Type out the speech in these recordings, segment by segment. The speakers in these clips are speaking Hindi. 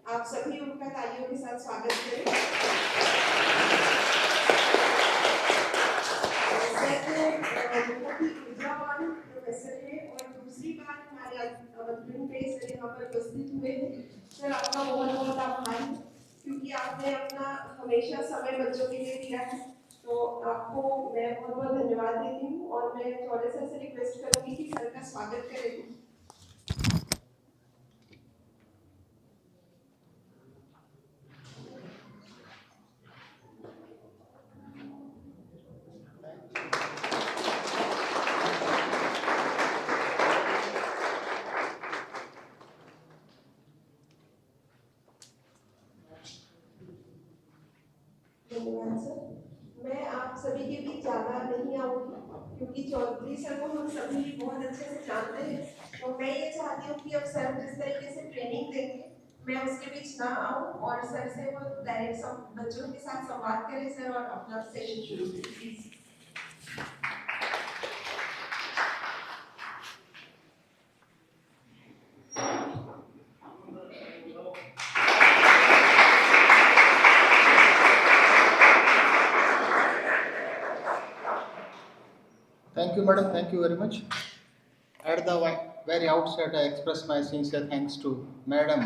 आप सभी उनका तालियों के साथ स्वागत करें। सर बहुत ही ऊर्जावान प्रोफेसर है और दूसरी बार हमारे आमंत्रण पे सर यहाँ पर उपस्थित हुए हैं। सर आपका बहुत बहुत आभार है क्योंकि आपने अपना हमेशा समय बच्चों के लिए दिया है, तो आपको मैं बहुत बहुत धन्यवाद देती हूँ और मैं चौधरी सर से रिक्वेस्ट करूंगी कि सर का स्वागत करें। धन्यवाद सर। मैं आप सभी के बीच ज्यादा नहीं आऊंगी क्योंकि चौधरी सर को हम सभी बहुत अच्छे से जानते हैं, तो मैं ये चाहती हूँ कि अब सर जिस तरीके से ट्रेनिंग देंगे मैं उसके बीच ना आऊं और सर से वो डायरेक्ट बच्चों के साथ संवाद करें सर और अपना सेशन शुरू करें please. Thank you, madam. Thank you very much. At the very outset, I express my sincere thanks to madam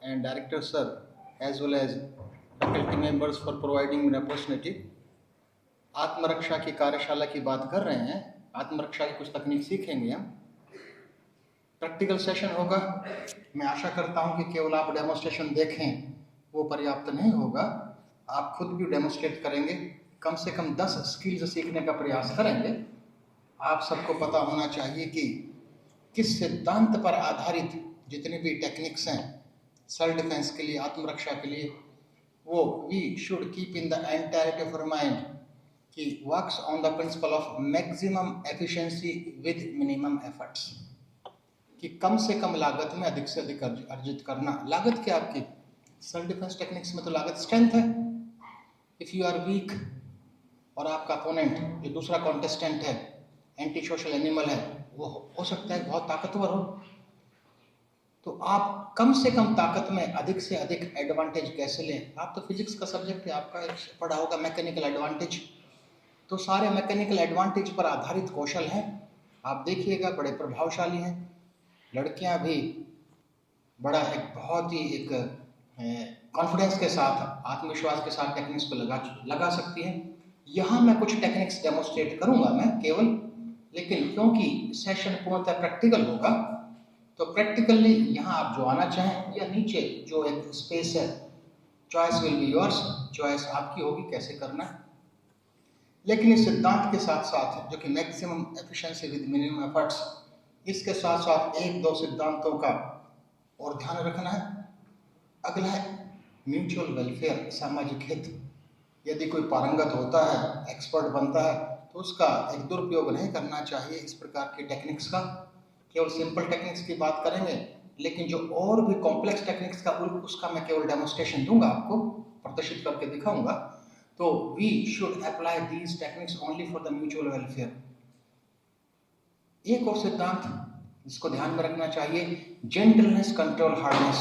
and director sir, as well as faculty members for providing me an opportunity. आत्मरक्षा की कार्यशाला की बात कर रहे हैं। आत्मरक्षा की कुछ तकनीक सीखेंगे हम। प्रैक्टिकल सेशन होगा। मैं आशा करता हूं कि केवल आप डेमोन्स्ट्रेशन देखें वो पर्याप्त नहीं होगा, आप खुद भी डेमोन्स्ट्रेट करेंगे। कम से कम 10 स्किल्स सीखने का प्रयास करेंगे। आप सबको पता होना चाहिए कि किस सिद्धांत पर आधारित जितनी भी टेक्निक्स हैं सेल्फ डिफेंस के लिए, आत्मरक्षा के लिए, वो we should keep in the entirety of our mind कि works on the principle of maximum efficiency with minimum efforts, कि कम से कम लागत में अधिक से अधिक अर्जित करना। लागत क्या आपकी? सेल्फ डिफेंस टेक्निक्स में तो लागत स्ट्रेंथ है। इफ यू आर वीक और आपका अपोनेंट जो दूसरा कॉन्टेस्टेंट है एंटी सोशल एनिमल है, वो हो सकता है बहुत ताकतवर हो, तो आप कम से कम ताकत में अधिक से अधिक एडवांटेज कैसे लें? आप तो फिजिक्स का सब्जेक्ट है, आपका पढ़ा होगा मैकेनिकल एडवांटेज, तो सारे मैकेनिकल एडवांटेज पर आधारित कौशल हैं। आप देखिएगा बड़े प्रभावशाली हैं। लड़कियां भी बड़ा एक बहुत ही एक कॉन्फिडेंस के साथ, आत्मविश्वास के साथ टेक्निक्स को लगा सकती हैं। यहाँ मैं कुछ टेक्निक्स डेमोन्स्ट्रेट करूँगा मैं केवल, लेकिन क्योंकि सेशन पूर्णतः प्रैक्टिकल होगा तो प्रैक्टिकली यहाँ आप जो आना चाहें या नीचे जो एक स्पेस है, choice will be yours, choice आपकी होगी कैसे करना है। लेकिन इस सिद्धांत के साथ साथ जो कि maximum efficiency with minimum efforts, इसके साथ साथ एक दो सिद्धांतों का और ध्यान रखना है। अगला है म्यूचुअल वेलफेयर, सामाजिक हित। यदि कोई पारंगत होता है, एक्सपर्ट बनता है, तो उसका एक दुरुपयोग नहीं करना चाहिए इस प्रकार के टेक्निक्स का। केवल सिंपल टेक्निक्स की बात करेंगे, लेकिन जो और भी कॉम्प्लेक्स टेक्निक्स का उसका मैं केवल डेमोन्स्ट्रेशन दूंगा, आपको प्रदर्शित करके दिखाऊंगा। तो we should apply these techniques only for the mutual welfare. एक और सिद्धांत जिसको ध्यान में रखना चाहिए, जेंटलनेस कंट्रोल हार्डनेस।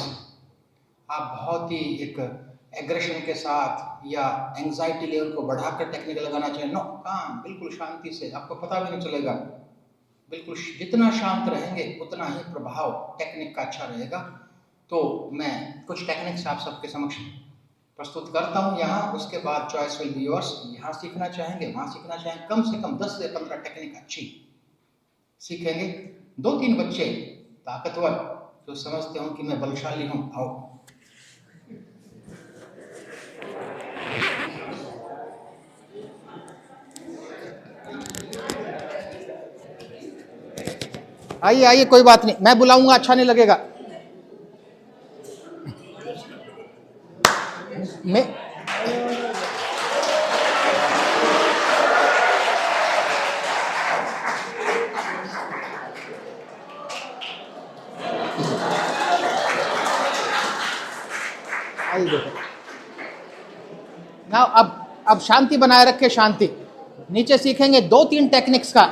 आप बहुत ही एक एग्रेशन के साथ या एंजाइटी लेवल को बढ़ाकर टेक्निक लगाना चाहिए। नो, काम बिल्कुल शांति से, आपको पता भी नहीं चलेगा। बिल्कुल जितना शांत रहेंगे उतना ही प्रभाव टेक्निक का अच्छा रहेगा। तो मैं कुछ टेक्निक्स आप सबके समक्ष प्रस्तुत करता हूँ यहाँ, उसके बाद चॉइस विल बी योर्स। यहाँ सीखना चाहेंगे, वहाँ सीखना चाहेंगे, कम से कम 10 से 15 टेक्निक अच्छी सीखेंगे। 2-3 बच्चे ताकतवर जो समझते हो कि मैं बलशाली हूँ, आओ। आइए आइए, कोई बात नहीं, मैं बुलाऊंगा, अच्छा नहीं लगेगा। मैं आइए देखो ना, अब शांति बनाए रखे, शांति। नीचे सीखेंगे 2-3 टेक्निक्स का।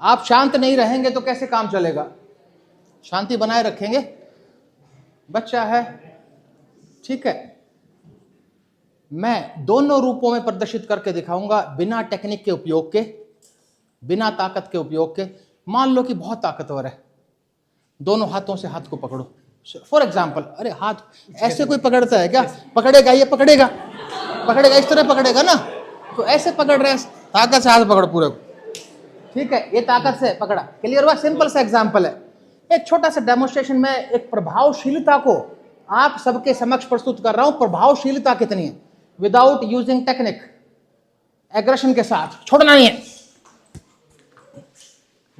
आप शांत नहीं रहेंगे तो कैसे काम चलेगा? शांति बनाए रखेंगे। बच्चा है, ठीक है। मैं दोनों रूपों में प्रदर्शित करके दिखाऊंगा, बिना टेक्निक के उपयोग के, बिना ताकत के उपयोग के। मान लो कि बहुत ताकतवर है, दोनों हाथों से हाथ को पकड़ो। फॉर एग्जाम्पल, अरे हाथ ऐसे कोई पकड़ता है क्या? पकड़ेगा, ये पकड़ेगा, पकड़ेगा, इस तरह पकड़ेगा ना। तो ऐसे पकड़ रहे हैं, ताकत से हाथ पकड़ो पूरे को, ठीक है। ये ताकत से पकड़ा, क्लियर हुआ? सिंपल सा एग्जाम्पल है। एक छोटा सा डेमोन्स्ट्रेशन में एक प्रभावशीलता को आप सबके समक्ष प्रस्तुत कर रहा हूं। प्रभावशीलता कितनी है विदाउट यूजिंग टेक्निक, एग्रेशन के साथ, छोड़ना नहीं है,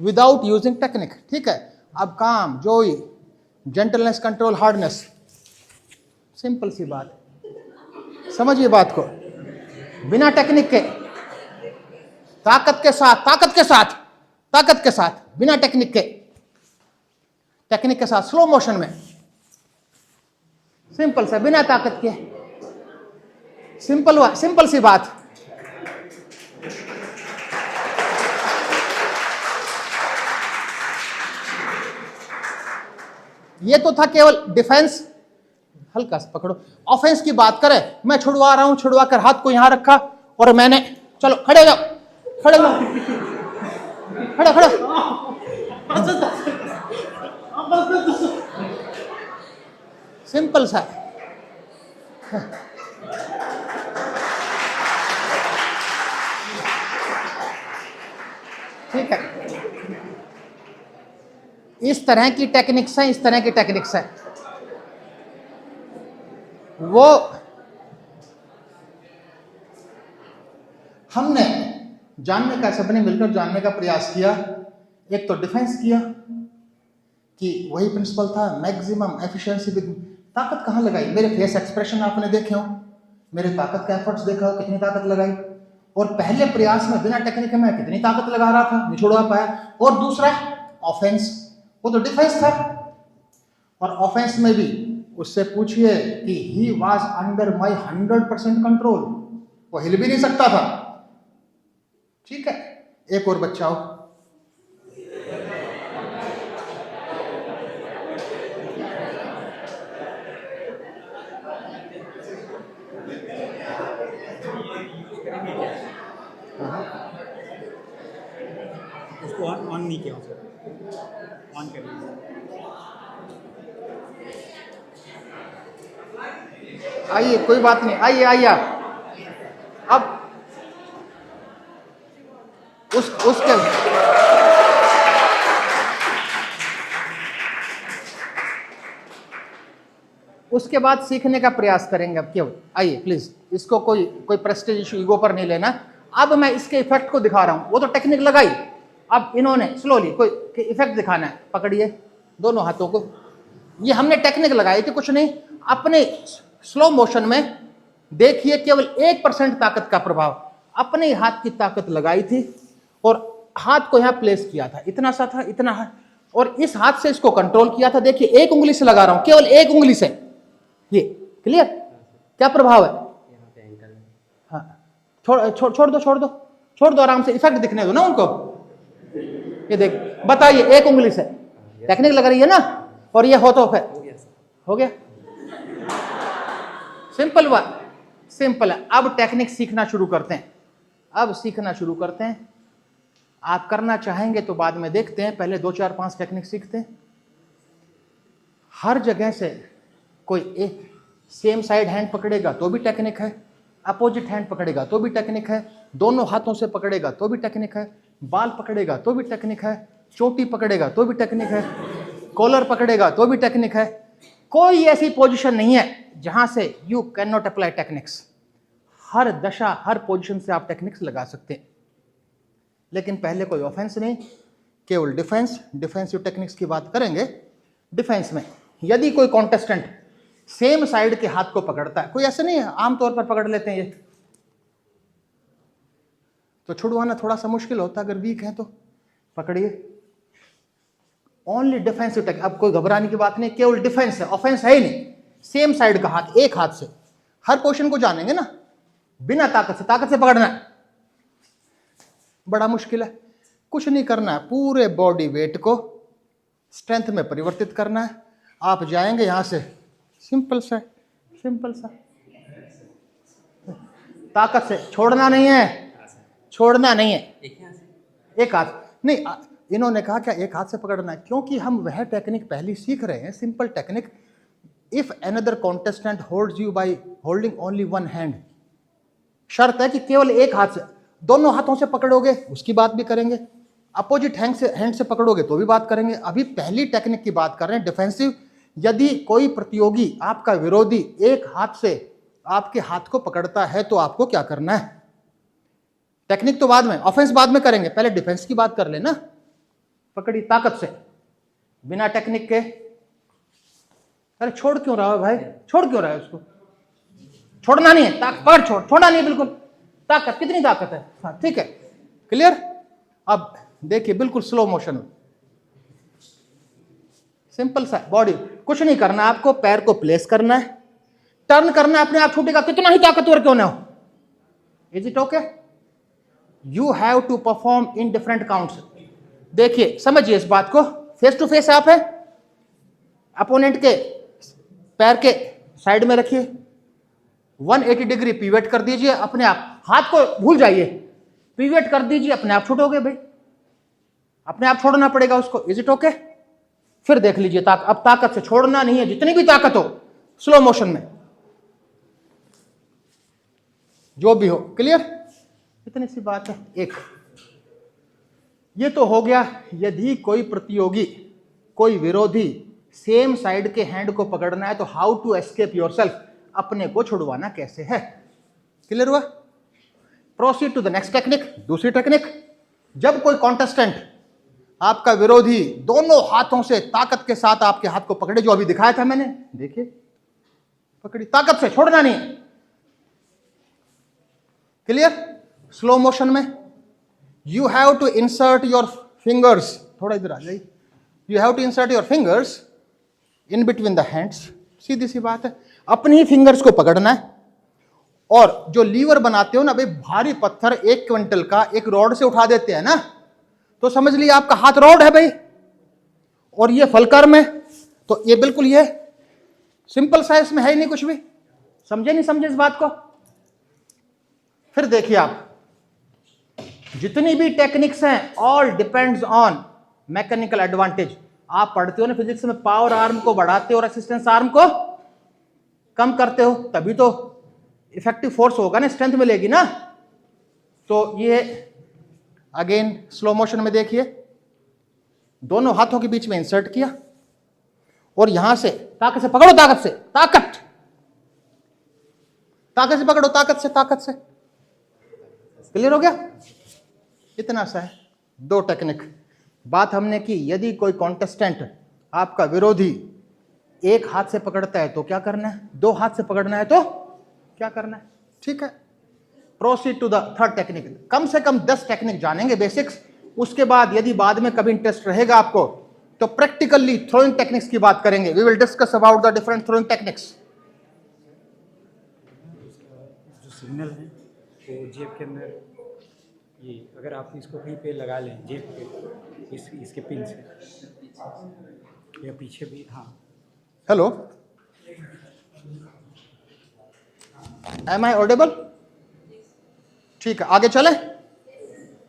विदाउट यूजिंग टेक्निक, ठीक है। अब काम, जोई, जेंटलनेस, कंट्रोल, हार्डनेस, सिंपल सी बात, समझिए बात को। बिना टेक्निक के, ताकत के साथ, ताकत के साथ, ताकत के साथ, बिना टेक्निक के, टेक्निक के साथ, स्लो मोशन में, सिंपल सा, बिना ताकत के, सिंपल हुआ, सिंपल सी बात। ये तो था केवल डिफेंस, हल्का सा पकड़ो। ऑफेंस की बात करें, मैं छुड़वा रहा हूं, छुड़वा कर हाथ को यहां रखा और मैंने, चलो खड़े हो जाओ, खड़े हो जाओ, खड़े खड़े, सिंपल सा, ठीक है। इस तरह की टेक्निक्स हैं, इस तरह की टेक्निक्स हैं। वो हमने जानने का, सबने मिलकर जानने का प्रयास किया। एक तो डिफेंस किया कि वही प्रिंसिपल था, मैक्सिमम एफिशिएंसी विद, ताकत कहां लगाई? मेरे फेस एक्सप्रेशन आपने देखे हो, मेरे ताकत का एफर्ट्स देखा हो, कितनी ताकत लगाई। और पहले प्रयास में बिना टेक्निक में कितनी ताकत लगा रहा था, नहीं छुड़वा पाया। और दूसरा ऑफेंस, वो तो डिफेंस था। और ऑफेंस में भी उससे पूछिए कि he was under my 100% control, वो हिल भी नहीं सकता था, ठीक है। एक और बच्चा हो, उसको ऑन नहीं किया, उसको ऑन करिए। आइए, कोई बात नहीं, आइए आइए आप। अब उसके बाद सीखने का प्रयास करेंगे। अब क्यों, आइए प्लीज, इसको कोई प्रेस्टीज इशू, ईगो पर नहीं लेना। अब मैं इसके इफेक्ट को दिखा रहा हूं, वो तो टेक्निक लगाई, अब इन्होंने स्लोली कोई इफेक्ट दिखाना है। पकड़िए दोनों हाथों को, ये हमने टेक्निक लगाई थी, कुछ नहीं। अपने स्लो मोशन में देखिए, केवल 1% ताकत का प्रभाव, अपने हाथ की ताकत लगाई थी और हाथ को यहां प्लेस किया था, इतना सा था, इतना है, और इस हाथ से इसको कंट्रोल किया था। देखिए, एक उंगली से लगा रहा हूं, केवल एक उंगली से, ये क्लियर? क्या प्रभाव है? हाँ, छोड़ दो, आराम से, इफेक्ट दिखने दो ना उनको। ये देख, बताइए, एक उंगली से टेक्निक लग रही है ना, और ये हो तो फिर हो गया। सिंपल हुआ, सिंपल है। अब टेक्निक सीखना शुरू करते हैं, अब सीखना शुरू करते हैं। आप करना चाहेंगे तो बाद में देखते हैं, पहले 2 4 5 टेक्निक सीखते हैं। हर जगह से कोई एक सेम साइड हैंड पकड़ेगा तो भी टेक्निक है, अपोजिट हैंड पकड़ेगा तो भी टेक्निक है, दोनों हाथों से पकड़ेगा तो भी टेक्निक है, बाल पकड़ेगा तो भी टेक्निक है, चोटी पकड़ेगा तो भी टेक्निक है, कॉलर पकड़ेगा तो भी टेक्निक है। कोई ऐसी पोजीशन नहीं है जहां से you can not apply techniques. हर दशा, हर पोजीशन से आप टेक्निक्स लगा सकते हैं। लेकिन पहले कोई ऑफेंस नहीं, केवल डिफेंस, डिफेंसिव टेक्निक्स की बात करेंगे। डिफेंस में यदि कोई कॉन्टेस्टेंट सेम साइड के हाथ को पकड़ता है, कोई ऐसे नहीं है, आमतौर पर पकड़ लेते हैं ये, तो छुड़वाना थोड़ा सा मुश्किल होता है, अगर वीक है तो पकड़िए। ओनली डिफेंसिव टेक्निक, अब कोई घबराने की बात नहीं, केवल डिफेंस है, ऑफेंस है ही नहीं। सेम साइड का हाथ, एक हाथ से हर पोजीशन को जानेंगे ना, बिना ताकत से पकड़ना है, बड़ा मुश्किल है। कुछ नहीं करना है, पूरे बॉडी वेट को स्ट्रेंथ में परिवर्तित करना है। आप जाएंगे यहां से, सिंपल सा ताकत से, छोड़ना नहीं है, छोड़ना नहीं है। एक हाथ नहीं, इन्होंने कहा क्या एक हाथ से पकड़ना है, क्योंकि हम वह टेक्निक पहले सीख रहे हैं, simple technique. If another contestant holds you by holding only one hand, शर्त है कि केवल एक हाथ से, दोनों हाथों से पकड़ोगे उसकी बात भी करेंगे, अपोजिट हैंड से पकड़ोगे तो भी बात करेंगे। अभी पहली टेक्निक की बात कर रहे हैं, डिफेंसिव। यदि कोई प्रतियोगी, आपका विरोधी, एक हाथ से आपके हाथ को पकड़ता है तो आपको क्या करना है। टेक्निक तो बाद में, ऑफेंस बाद में करेंगे, पहले डिफेंस की बात कर लेना। पकड़ी ताकत से, बिना टेक्निक के। अरे छोड़ क्यों रहा है भाई, छोड़ क्यों रहा है उसको, छोड़ना नहीं है, पकड़ छोड़ना नहीं है बिल्कुल। ताकत, कितनी ताकत है, हाँ ठीक है, क्लियर। अब देखिए बिल्कुल स्लो मोशन में, सिंपल सा बॉडी, कुछ नहीं करना आपको, पैर को प्लेस करना है, टर्न करना है, अपने आप छूटेगा, कितना ही ताकतवर क्यों ना हो। Is it okay? You have to perform in different counts. देखिए समझिए इस बात को, फेस टू फेस आप है, अपोनेंट के पैर के साइड में रखिए, 180 डिग्री पिवट कर दीजिए, अपने आप हाथ को भूल जाइए, पिवट कर दीजिए, अपने आप छूटोगे भाई, अपने आप छोड़ना पड़ेगा उसको। Is it okay? फिर देख लीजिए अब ताकत से, छोड़ना नहीं है, जितनी भी ताकत हो, स्लो मोशन में, जो भी हो, क्लियर। इतनी सी बात है। एक ये तो हो गया, यदि कोई प्रतियोगी, कोई विरोधी सेम साइड के हैंड को पकड़ना है तो हाउ टू एस्केप योरसेल्फ, अपने को छुड़वाना कैसे है। क्लियर हुआ? Proceed to the next technique. दूसरी टेक्निक, जब कोई कॉन्टेस्टेंट, आपका विरोधी, दोनों हाथों से ताकत के साथ आपके हाथ को पकड़े, जो अभी दिखाया था मैंने, देखिए पकड़ी ताकत से, छोड़ना नहीं। क्लियर? स्लो मोशन में you have to insert your fingers, थोड़ा इधर आ जाइए, you have to insert your fingers in between the hands. सीधी सी बात है, अपनी ही फिंगर्स को पकड़ना है। और जो लीवर बनाते हो ना भाई, भारी पत्थर 1 क्विंटल का एक रॉड से उठा देते हैं ना, तो समझ लिया आपका हाथ रॉड है भाई, और ये फलकर में, तो ये बिल्कुल ये सिंपल सा, इसमें है ही नहीं कुछ भी। समझे नहीं समझे इस बात को? फिर देखिए आप, जितनी भी टेक्निक्स हैं, all depends on mechanical advantage. आप पढ़ते हो ना फिजिक्स में, पावर आर्म को बढ़ाते हो, रेसिस्टेंस आर्म को कम करते हो, तभी तो इफेक्टिव फोर्स होगा ना, स्ट्रेंथ मिलेगी ना। तो ये अगेन स्लो मोशन में देखिए, दोनों हाथों के बीच में इंसर्ट किया, और यहां से ताकत से पकड़ो, ताकत से, ताकत से पकड़ो, ताकत से। क्लियर हो गया? इतना सा है, 2 टेक्निक। बात हमने की, यदि कोई कॉन्टेस्टेंट, आपका विरोधी, एक हाथ से पकड़ता है तो क्या करना है, 2 हाथ से पकड़ना है तो क्या करना है। ठीक है, proceed to the third technique. कम से कम 10 टेक्निक जानेंगे बेसिक्स, उसके बाद यदि बाद में कभी इंटरेस्ट रहेगा आपको तो प्रैक्टिकली थ्रोइंग टेक्निक्स की बात करेंगे। We will discuss about the different throwing techniques. जो सिग्नल है वो जेब के अंदर, ये अगर आप इसको कहीं पे लगा लें जेब पे, इसके पिन से, या पीछे भी, हाँ। Hello, am I audible? ठीक है, आगे चले।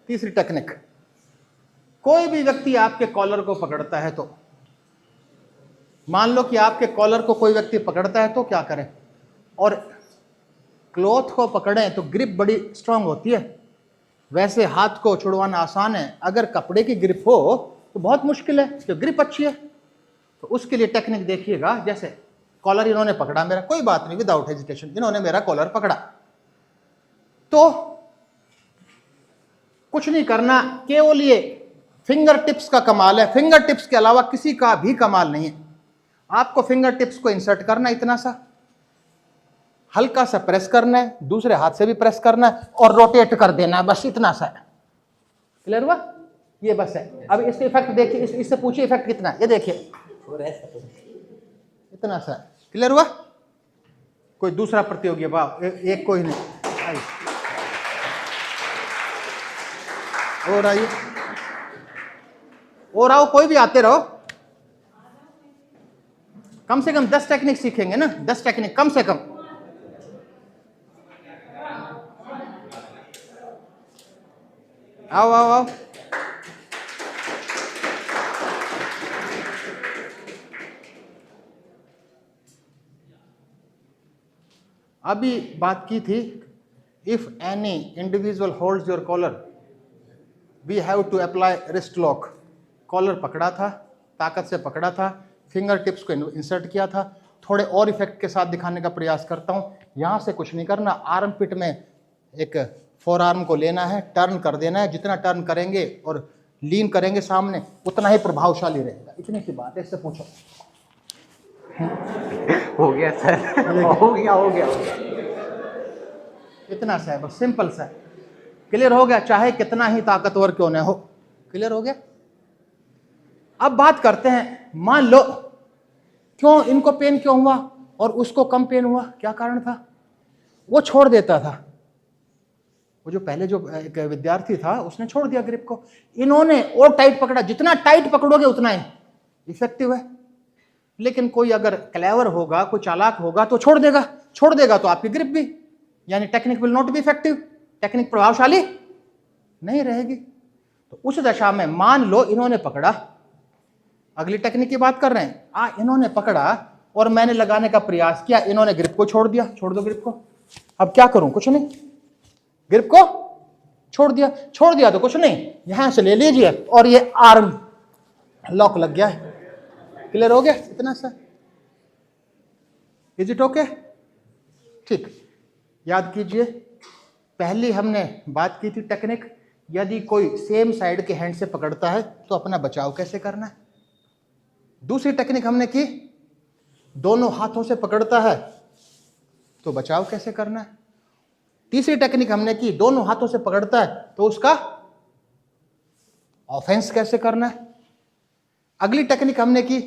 तीसरी टेक्निक, कोई भी व्यक्ति आपके कॉलर को पकड़ता है, तो मान लो कि आपके कॉलर को कोई व्यक्ति पकड़ता है तो क्या करें। और क्लॉथ को पकड़ें तो ग्रिप बड़ी स्ट्रांग होती है, वैसे हाथ को छुड़वाना आसान है। अगर कपड़े की ग्रिप हो तो बहुत मुश्किल है, तो ग्रिप अच्छी है। तो उसके लिए टेक्निक देखिएगा, जैसे कॉलर इन्होंने पकड़ा मेरा, कोई बात नहीं, विदाउट हेजिटेशन इन्होंने मेरा कॉलर पकड़ा, तो कुछ नहीं करना, केवल ये फिंगर टिप्स का कमाल है, फिंगर टिप्स के अलावा किसी का भी कमाल नहीं है। आपको फिंगर टिप्स को इंसर्ट करना, इतना सा हल्का सा प्रेस करना है, दूसरे हाथ से भी प्रेस करना है, और रोटेट कर देना है, बस इतना सा है। क्लियर हुआ? ये बस है। अब इसके इफेक्ट देखिए, इससे पूछिए इफेक्ट कितना है, ये देखिए इतना सा है। क्लियर हुआ? कोई दूसरा प्रतियोगी वाह, एक कोई नहीं, आइए और आइए, और आओ, कोई भी आते रहो, कम से कम 10 टेक्निक सीखेंगे ना, 10 टेक्निक कम से कम। आओ आओ आओ। अभी बात की थी, if any individual holds your collar we have to apply wrist lock. Collar पकड़ा था, ताकत से पकड़ा था, फिंगर टिप्स को इंसर्ट किया था। थोड़े और इफेक्ट के साथ दिखाने का प्रयास करता हूँ। यहाँ से कुछ नहीं करना, आर्म पिट में एक फोर आर्म को लेना है, टर्न कर देना है। जितना टर्न करेंगे और लीन करेंगे सामने, उतना ही प्रभावशाली रहेगा। इतनी सी बात है, इससे पूछो। हो गया सर, हो गया। इतना सा है, बस सिंपल सा है। क्लियर हो गया, चाहे कितना ही ताकतवर क्यों न हो। क्लियर हो गया। अब बात करते हैं, मान लो क्यों इनको पेन क्यों हुआ और उसको कम पेन हुआ, क्या कारण था? वो छोड़ देता था, वो जो पहले जो एक विद्यार्थी था उसने छोड़ दिया ग्रिप को, इन्होंने और टाइट पकड़ा। जितना टाइट पकड़ोगे उतना ही इफेक्टिव है। लेकिन कोई अगर क्लेवर होगा, कोई चालाक होगा तो छोड़ देगा तो आपकी ग्रिप भी, यानी technique will not be effective, technique प्रभावशाली नहीं रहेगी। तो उस दशा में मान लो इन्होंने पकड़ा, अगली टेक्निक की बात कर रहे हैं, इन्होंने पकड़ा और मैंने लगाने का प्रयास किया, इन्होंने ग्रिप को छोड़ दिया। छोड़ दो ग्रिप को। अब क्या करूं? कुछ नहीं, ग्रिप को छोड़ दिया तो कुछ नहीं, यहां से ले लीजिए और ये आर्म लॉक लग गया है। क्लियर हो गया? इतना सा। Is it okay? ठीक। याद कीजिए, पहली हमने बात की थी टेक्निक, यदि कोई सेम साइड के हैंड से पकड़ता है तो अपना बचाव कैसे करना है। दूसरी टेक्निक हमने की, दोनों हाथों से पकड़ता है तो बचाव कैसे करना है। तीसरी टेक्निक हमने की, दोनों हाथों से पकड़ता है तो उसका ऑफेंस कैसे करना है। अगली टेक्निक हमने की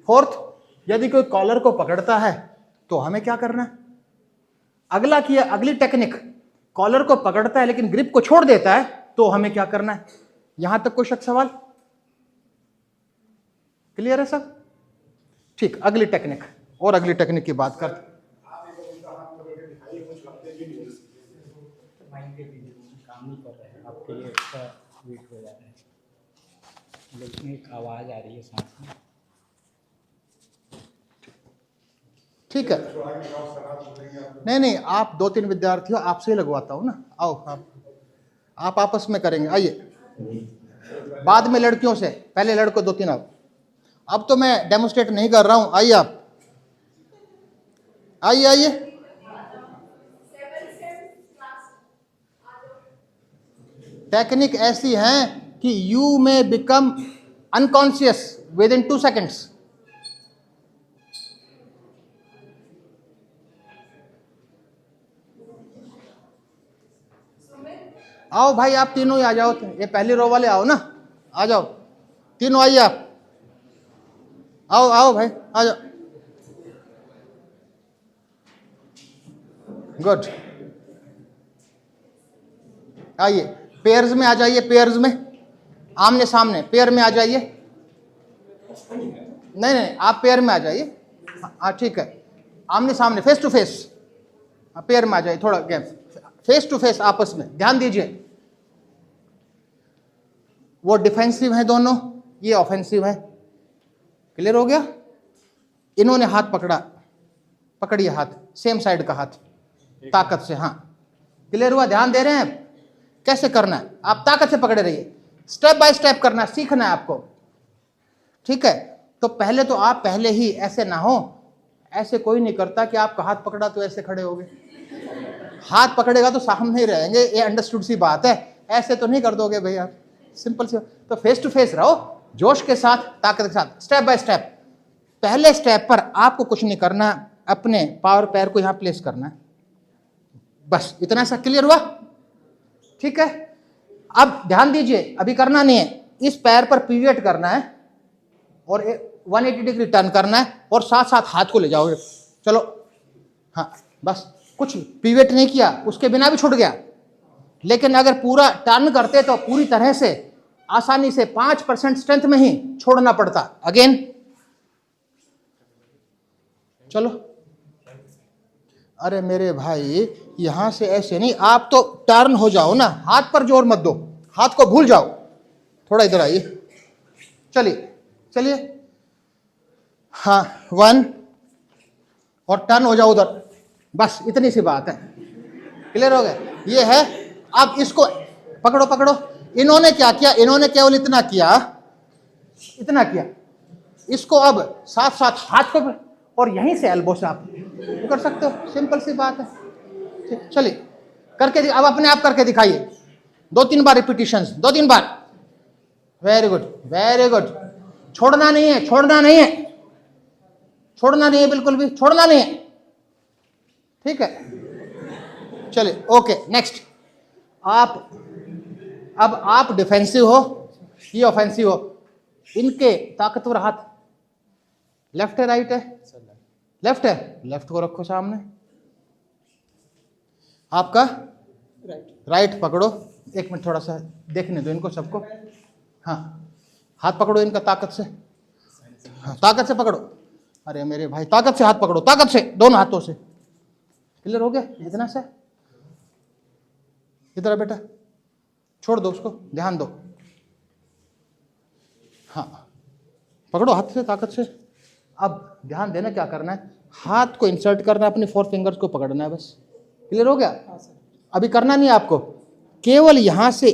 फोर्थ, यदि कोई कॉलर को पकड़ता है तो हमें क्या करना है। अगली टेक्निक, कॉलर को पकड़ता है लेकिन ग्रिप को छोड़ देता है तो हमें क्या करना है। यहां तक कोई शक सवाल? क्लियर है सब? ठीक। अगली टेक्निक की बात करते। काम नहीं कर रहे हैं, आपके लिए एक्स्ट्रा वीक हो जा रहा है, लेकिन एक आवाज़ आ रही है सांस में। ठीक है, नहीं, आप 2-3 विद्यार्थी हो, आपसे ही लगवाता हूं ना। आओ, आप आपस में करेंगे। आइए, बाद में लड़कियों से, पहले लड़कों 2-3 आओ। अब तो मैं डेमोस्ट्रेट नहीं कर रहा हूं। आइए आप, आइए। टेक्निक ऐसी है कि you may become unconscious with in 2 seconds. आओ भाई, आप तीनों ही आ जाओ। ये पहली रो वाले आओ ना, आ जाओ तीनों, आइए आप। आओ भाई, आ जाओ। गुड। आइए, पेयर्स में आ जाइए, पेयर्स में, आमने सामने पेयर में आ जाइए। नहीं, आप पेयर में आ जाइए। हाँ ठीक है, आमने सामने, फेस टू फेस। पेयर में आ जाइए, थोड़ा गैप, फेस टू फेस आपस में। ध्यान दीजिए, वो डिफेंसिव है दोनों, ये ऑफेंसिव है। क्लियर हो गया? इन्होंने हाथ पकड़िए हाथ, सेम साइड का हाथ, ताकत से। हाँ, क्लियर हुआ? ध्यान दे रहे हैं? कैसे करना है? आप ताकत से पकड़े रहिए, स्टेप बाय स्टेप करना सीखना है आपको। ठीक है? तो पहले ही ऐसे ना हो, ऐसे कोई नहीं करता कि आपका हाथ पकड़ा तो ऐसे खड़े हो गए। हाथ पकड़ेगा तो सामने ही रहेंगे, ये अंडरस्टूड सी बात है। ऐसे तो नहीं कर दोगे भैया, सिंपल सी। तो फेस टू फेस रहो, जोश के साथ, ताकत के साथ, स्टेप बाय स्टेप। पहले स्टेप पर आपको कुछ नहीं करना, अपने पावर पैर को यहां प्लेस करना है, बस इतना सा। क्लियर हुआ? ठीक है। अब ध्यान दीजिए, अभी करना नहीं है, इस पैर पर पिवट करना है और 180 डिग्री टर्न करना है और साथ साथ हाथ को ले जाओगे। चलो, हाँ बस, कुछ पिवट नहीं किया, उसके बिना भी छूट गया। लेकिन अगर पूरा टर्न करते तो पूरी तरह से आसानी से 5% स्ट्रेंथ में ही छोड़ना पड़ता। अगेन चलो। अरे मेरे भाई यहां से ऐसे नहीं, आप तो टर्न हो जाओ ना, हाथ पर जोर मत दो, हाथ को भूल जाओ, थोड़ा इधर आइए, चलिए चलिए, हाँ 1 और टर्न हो जाओ उधर, बस इतनी सी बात है, क्लियर हो गया? ये है। अब इसको पकड़ो पकड़ो। इन्होंने क्या किया, इन्होंने केवल इतना किया, इतना किया, इसको अब साथ साथ हाथ को और यहीं से एल्बो से आप कर सकते हो, सिंपल सी बात है। ठीक, चलिए करके अब अपने आप करके दिखाइए, 2-3 बार रिपीटिशंस, 2-3 बार। Very good very good. छोड़ना नहीं है, छोड़ना नहीं है, छोड़ना नहीं है, बिल्कुल भी छोड़ना नहीं है। ठीक है, चलिए ओके नेक्स्ट। अब आप डिफेंसिव हो, ये ऑफेंसिव हो। इनके ताकतवर हाथ लेफ्ट है राइट है? लेफ्ट है, लेफ्ट को रखो सामने, आपका राइट पकड़ो। एक मिनट थोड़ा सा देखने दो इनको सबको। हाँ हाथ पकड़ो इनका ताकत से, हाँ, ताकत से पकड़ो। अरे मेरे भाई ताकत से हाथ पकड़ो, ताकत से, दोनों हाथों से। क्लियर हो गया? इतना सा, इधर बेटा, छोड़ दो उसको, ध्यान दो। हाँ पकड़ो हाथ से, ताकत से। अब ध्यान देना क्या करना है, हाथ को इंसर्ट करना है, अपने 4 फिंगर्स को पकड़ना है बस। क्लियर हो गया? अभी करना नहीं है आपको, केवल यहां से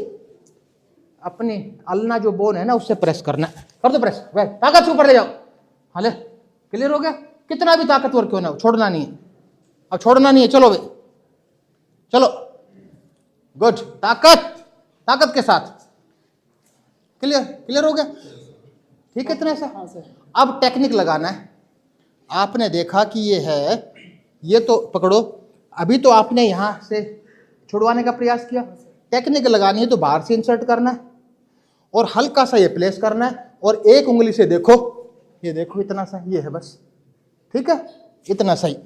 अपनी अल्ना जो बोन है ना उससे प्रेस करना है। कर दो प्रेस, वह ताकत से ऊपर ले जाओ। हाले, क्लियर हो गया? कितना भी ताकतवर क्यों ना हो, छोड़ना नहीं है, अब छोड़ना नहीं है। चलो भाई चलो, गुड, ताकत, ताकत के साथ। क्लियर? क्लियर हो गया? ठीक है, इतना सा। अब टेक्निक लगाना है। आपने देखा कि ये है, ये तो पकड़ो, अभी तो आपने यहां से छुड़वाने का प्रयास किया। टेक्निक लगानी है तो बाहर से इंसर्ट करना है और हल्का सा ये प्लेस करना है और एक उंगली से देखो, ये देखो इतना सा, ये है बस। ठीक है, इतना सही।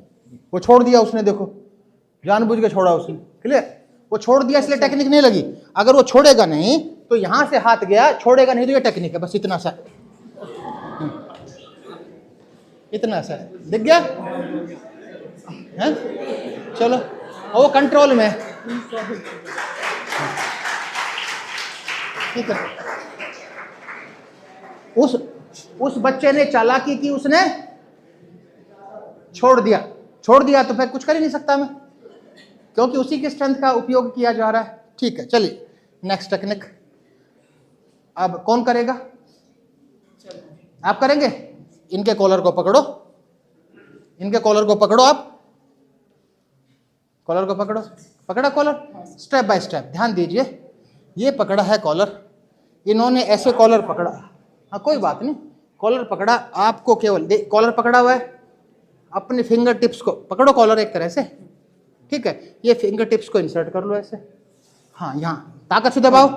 वो छोड़ दिया उसने, देखो जानबूझ के छोड़ा उसने। क्लियर? वो छोड़ दिया इसलिए टेक्निक नहीं लगी। अगर वो छोड़ेगा नहीं तो यहां से हाथ गया, छोड़ेगा नहीं तो ये टेक्निक है, बस इतना सा, इतना सा। दिख गया है? चलो, वो कंट्रोल में। ठीक है, उस बच्चे ने चालाकी की, उसने छोड़ दिया, छोड़ दिया तो फिर कुछ कर ही नहीं सकता मैं, क्योंकि उसी के स्ट्रेंथ का उपयोग किया जा रहा है। ठीक है, चलिए नेक्स्ट टेक्निक। अब कौन करेगा? आप करेंगे? इनके कॉलर को पकड़ो, इनके कॉलर को पकड़ो, आप कॉलर को पकड़ो, पकड़ा कॉलर, स्टेप बाय स्टेप ध्यान दीजिए। ये पकड़ा है कॉलर, इन्होंने ऐसे कॉलर पकड़ा, हाँ कोई बात नहीं, कॉलर पकड़ा, आपको केवल कॉलर पकड़ा हुआ है, अपने फिंगर टिप्स को पकड़ो कॉलर एक तरह से। ठीक है, ये फिंगर टिप्स को इंसर्ट कर लो ऐसे, हाँ यहाँ ताकत से दबाओ,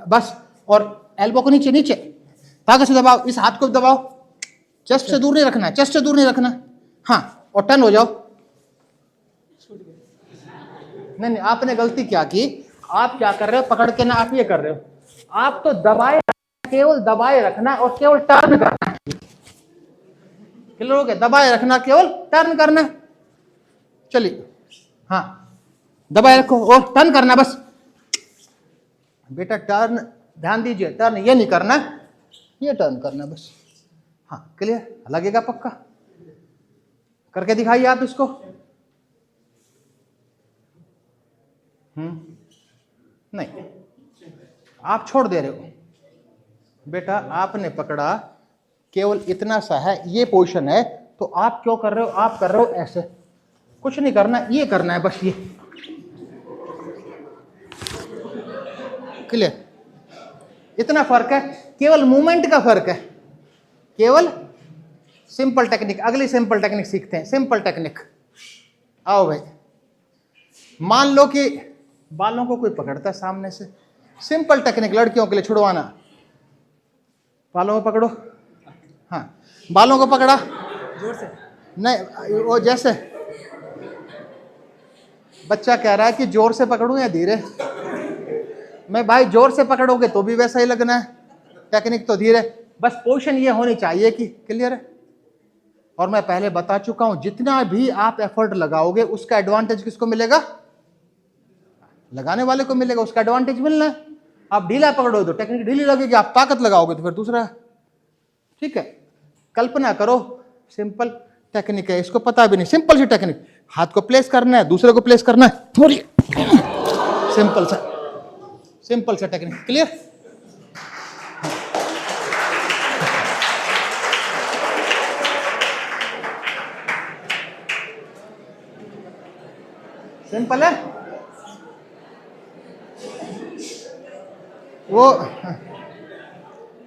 बस, और एल्बो को नीचे नीचे ताकत से दबाओ, इस हाथ को दबाओ, चेस्ट से दूर नहीं रखना है, चेस्ट से दूर नहीं रखना, हाँ, और टर्न हो जाओ। नहीं नहीं, आपने गलती क्या की, आप क्या कर रहे हो, पकड़ के ना आप ये कर रहे हो, आप तो दबाए, केवल दबाए रखना और केवल टर्न करना। क्लियर हो गया? दबाए रखना, केवल टर्न करना। चलिए, हाँ दबाए रखो और टर्न करना बस। बेटा टर्न ध्यान दीजिए, टर्न ये नहीं करना, ये टर्न करना बस। हाँ क्लियर? लगेगा पक्का? करके दिखाइए आप इसको। नहीं, आप छोड़ दे रहे हो बेटा, आपने पकड़ा, केवल इतना सा है, ये पोजीशन है, तो आप क्यों कर रहे हो, आप कर रहे हो ऐसे, कुछ नहीं करना, ये करना है बस, ये। क्लियर? इतना फर्क है, केवल मूवमेंट का फर्क है, केवल सिंपल टेक्निक। अगली सिंपल टेक्निक सीखते हैं, सिंपल टेक्निक। आओ भाई, मान लो कि बालों को कोई पकड़ता है सामने से, सिंपल टेक्निक लड़कियों के लिए, छुड़वाना, बालों को पकड़ो, हाँ बालों को पकड़ा जोर से, नहीं वो जैसे बच्चा कह रहा है कि जोर से पकड़ूं या धीरे, मैं भाई जोर से पकड़ोगे तो भी वैसा ही लगना है, टेक्निक तो धीरे, बस पोजीशन ये होनी चाहिए कि क्लियर है, और मैं पहले बता चुका हूं, जितना भी आप एफर्ट लगाओगे उसका एडवांटेज किसको मिलेगा? लगाने वाले को मिलेगा, उसका एडवांटेज मिलना है। आप ढीला पकड़ोगे तो टेक्निक ढीली लगेगी, आप ताकत लगाओगे तो फिर दूसरा। ठीक है, कल्पना करो सिंपल टेक्निक है, इसको पता भी नहीं, सिंपल सी टेक्निक, हाथ को प्लेस करना है, दूसरे को प्लेस करना है, थोड़ी सिंपल सा टेक्निक। क्लियर? सिंपल है।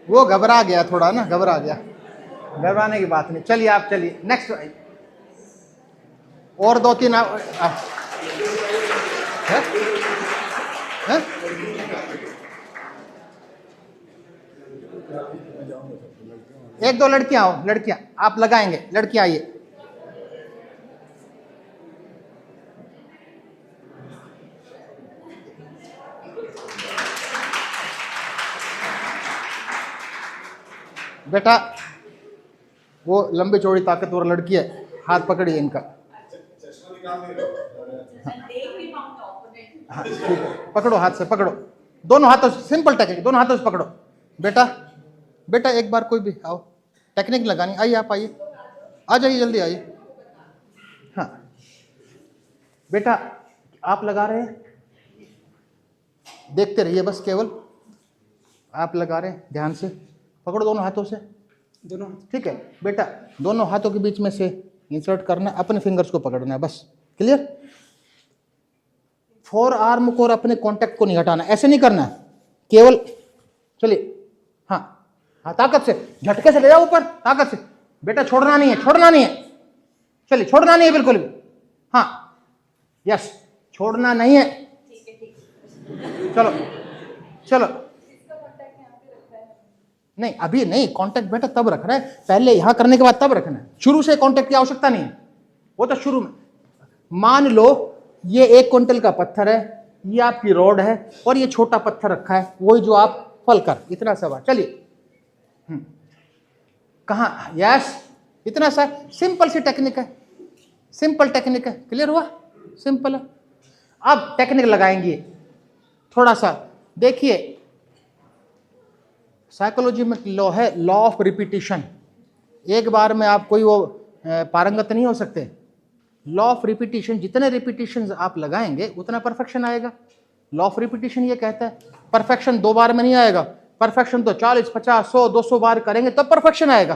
वो घबरा गया थोड़ा ना, घबरा गया, घबराने की बात नहीं। चलिए आप चलिए नेक्स्ट, और 2-3 1-2 लड़कियां आओ, लड़कियां आप लगाएंगे, लड़कियां आइए। बेटा वो लंबी चौड़ी ताकतवर लड़की है, हाथ पकड़िए इनका। हाँ ठीक है, पकड़ो हाथ से, पकड़ो दोनों हाथों से, सिंपल टेक्निक, दोनों हाथों से पकड़ो। बेटा बेटा एक बार कोई भी आओ, टेक्निक लगानी। आइए आप आइए, आ जाइए जल्दी आइए। हाँ बेटा आप लगा रहे हैं, देखते रहिए बस, केवल आप लगा रहे हैं, ध्यान से पकड़ो दोनों हाथों से, दोनों। ठीक है बेटा, दोनों हाथों के बीच में से इंसर्ट करना है, अपने फिंगर्स को पकड़ना है बस। क्लियर? फोर आर्म को और अपने कांटेक्ट को नहीं हटाना, ऐसे नहीं करना है, केवल चलिए। हाँ हाँ ताकत से, झटके से ले जाओ ऊपर, ताकत से बेटा, छोड़ना नहीं है, छोड़ना नहीं है, चलिए छोड़ना नहीं है बिल्कुल भी। हाँ यस, छोड़ना नहीं है। चलो चलो, नहीं अभी नहीं, कांटेक्ट बेटा तब रखना है, पहले यहां करने के बाद तब रखना है, शुरू से कांटेक्ट की आवश्यकता नहीं है, वो तो शुरू में। मान लो ये 1 क्विंटल का पत्थर है, ये आपकी रॉड है, और ये छोटा पत्थर रखा है, वही जो आप फल कर, इतना सा बात। चलिए कहाँ, यस इतना सा, सिंपल सी टेक्निक है, सिंपल टेक्निक है। क्लियर हुआ? सिंपल है। अब टेक्निक लगाएंगे थोड़ा सा, देखिए साइकोलॉजी में लॉ है, लॉ ऑफ रिपीटिशन। एक बार में आप कोई वो पारंगत नहीं हो सकते। लॉ ऑफ रिपीटिशन, जितने रिपीटिशन आप लगाएंगे उतना परफेक्शन आएगा। लॉ ऑफ रिपीटिशन ये कहता है परफेक्शन 2 बार में नहीं आएगा, परफेक्शन तो 40, 50, 100, 200 बार करेंगे तब परफेक्शन आएगा।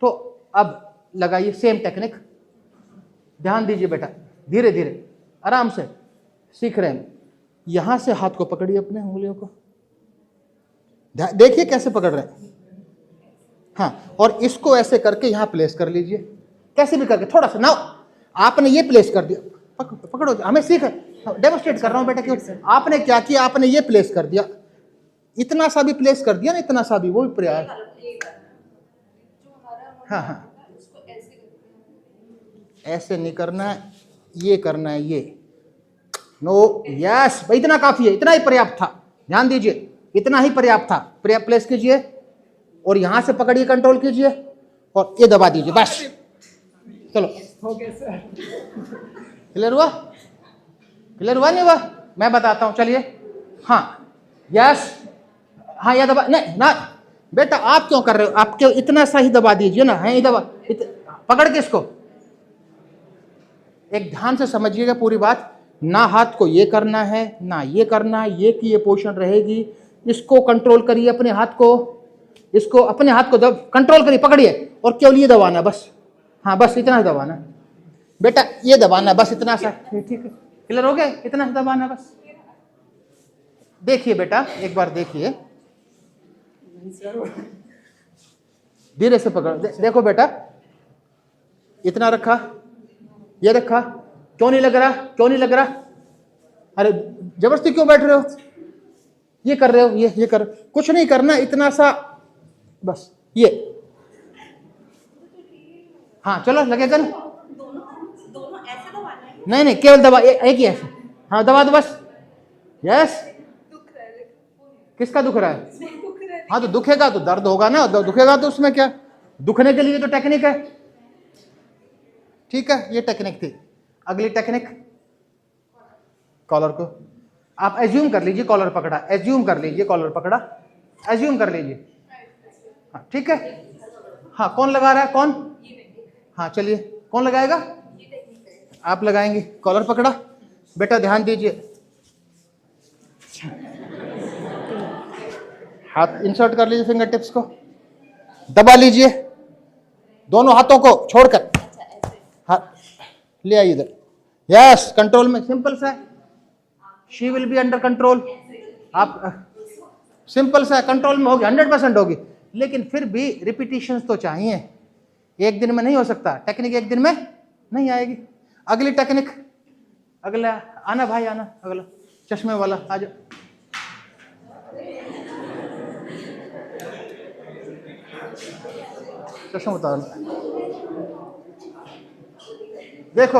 तो अब लगाइए सेम टेक्निक, ध्यान दीजिए बेटा, धीरे धीरे आराम से सीख रहे हैं। यहां से हाथ को पकड़िए, अपने उंगलियों को देखिए कैसे पकड़ रहे हैं। हाँ, और इसको ऐसे करके यहां प्लेस कर लीजिए, कैसे भी करके थोड़ा सा ना, आपने ये प्लेस कर दिया, पकड़ो, हमें सीख, डेमोस्ट्रेट कर रहा हूं बेटा, क्यों आपने क्या किया, आपने ये प्लेस कर दिया, इतना सा भी प्लेस कर दिया ना, इतना सा भी, वो भी प्रयास। हाँ हाँ ऐसे नहीं करना है, ये करना है, ये नो, यस भाई इतना काफी है, इतना ही पर्याप्त था, ध्यान दीजिए इतना ही पर्याप्त था। प्लेस कीजिए और यहां से पकड़िए, कंट्रोल कीजिए और ये दबा दीजिए, बस। चलो हो गया सर। क्लियर हुआ? क्लियर हुआ नहीं हुआ? मैं बताता हूं, चलिए। हाँ यस, हाँ ये दबा, नहीं ना बेटा, आप क्यों कर रहे हो, आप क्यों, इतना सा ही दबा दीजिए ना, है ये दबा, पकड़ के इसको। एक ध्यान से समझिएगा पूरी बात, ना हाथ को ये करना है ना ये करना है, ये की ये पोजीशन रहेगी, इसको कंट्रोल करिए अपने हाथ को, इसको अपने हाथ को कंट्रोल करिए, पकड़िए और केवल ये दबाना बस। हाँ बस इतना ही दबाना बेटा, ये दबाना बस, इतना सा, ठीक है क्लियर हो गया, इतना सा दबाना बस। देखिए बेटा एक बार देखिए, धीरे से पकड़, देखो बेटा, इतना रखा, ये रखा, क्यों नहीं लग रहा, क्यों नहीं लग रहा, अरे जबरदस्ती क्यों बैठ रहे हो, ये कर रहे हो, ये कर, कुछ नहीं करना, इतना सा बस, ये। हाँ चलो लगेगा ना, दोनों ऐसे दबाना है? नहीं नहीं, केवल दबा, एक ही ऐसे, हाँ दबा दो बस, यस। किसका दुख रहा है? हाँ तो दुखेगा तो दर्द होगा ना, दुखेगा तो उसमें क्या, दुखने के लिए तो टेक्निक है, ठीक है, ये टेक्निक थी। अगली टेक्निक, कॉलर को आप एज्यूम कर लीजिए, कॉलर पकड़ा, एज्यूम कर लीजिए कॉलर पकड़ा, एज्यूम कर लीजिए। हाँ ठीक है, हाँ कौन लगा रहा है, कौन? हाँ चलिए, कौन लगाएगा? आप लगाएंगे। कॉलर पकड़ा, बेटा ध्यान दीजिए, हाथ इंसर्ट कर लीजिए, फिंगर टिप्स को दबा लीजिए, दोनों हाथों को छोड़कर हाथ ले आइए इधर। यस, कंट्रोल में, सिंपल सा है, she will be under control. आप सिंपल सा है, कंट्रोल में होगी, 100% होगी, लेकिन फिर भी रिपीटिशंस तो चाहिए, एक दिन में नहीं हो सकता, टेक्निक एक दिन में नहीं आएगी। अगली टेक्निक, अगला आना भाई, आना अगला चश्मे वाला, आ जाओ। चश्मा उतारो। देखो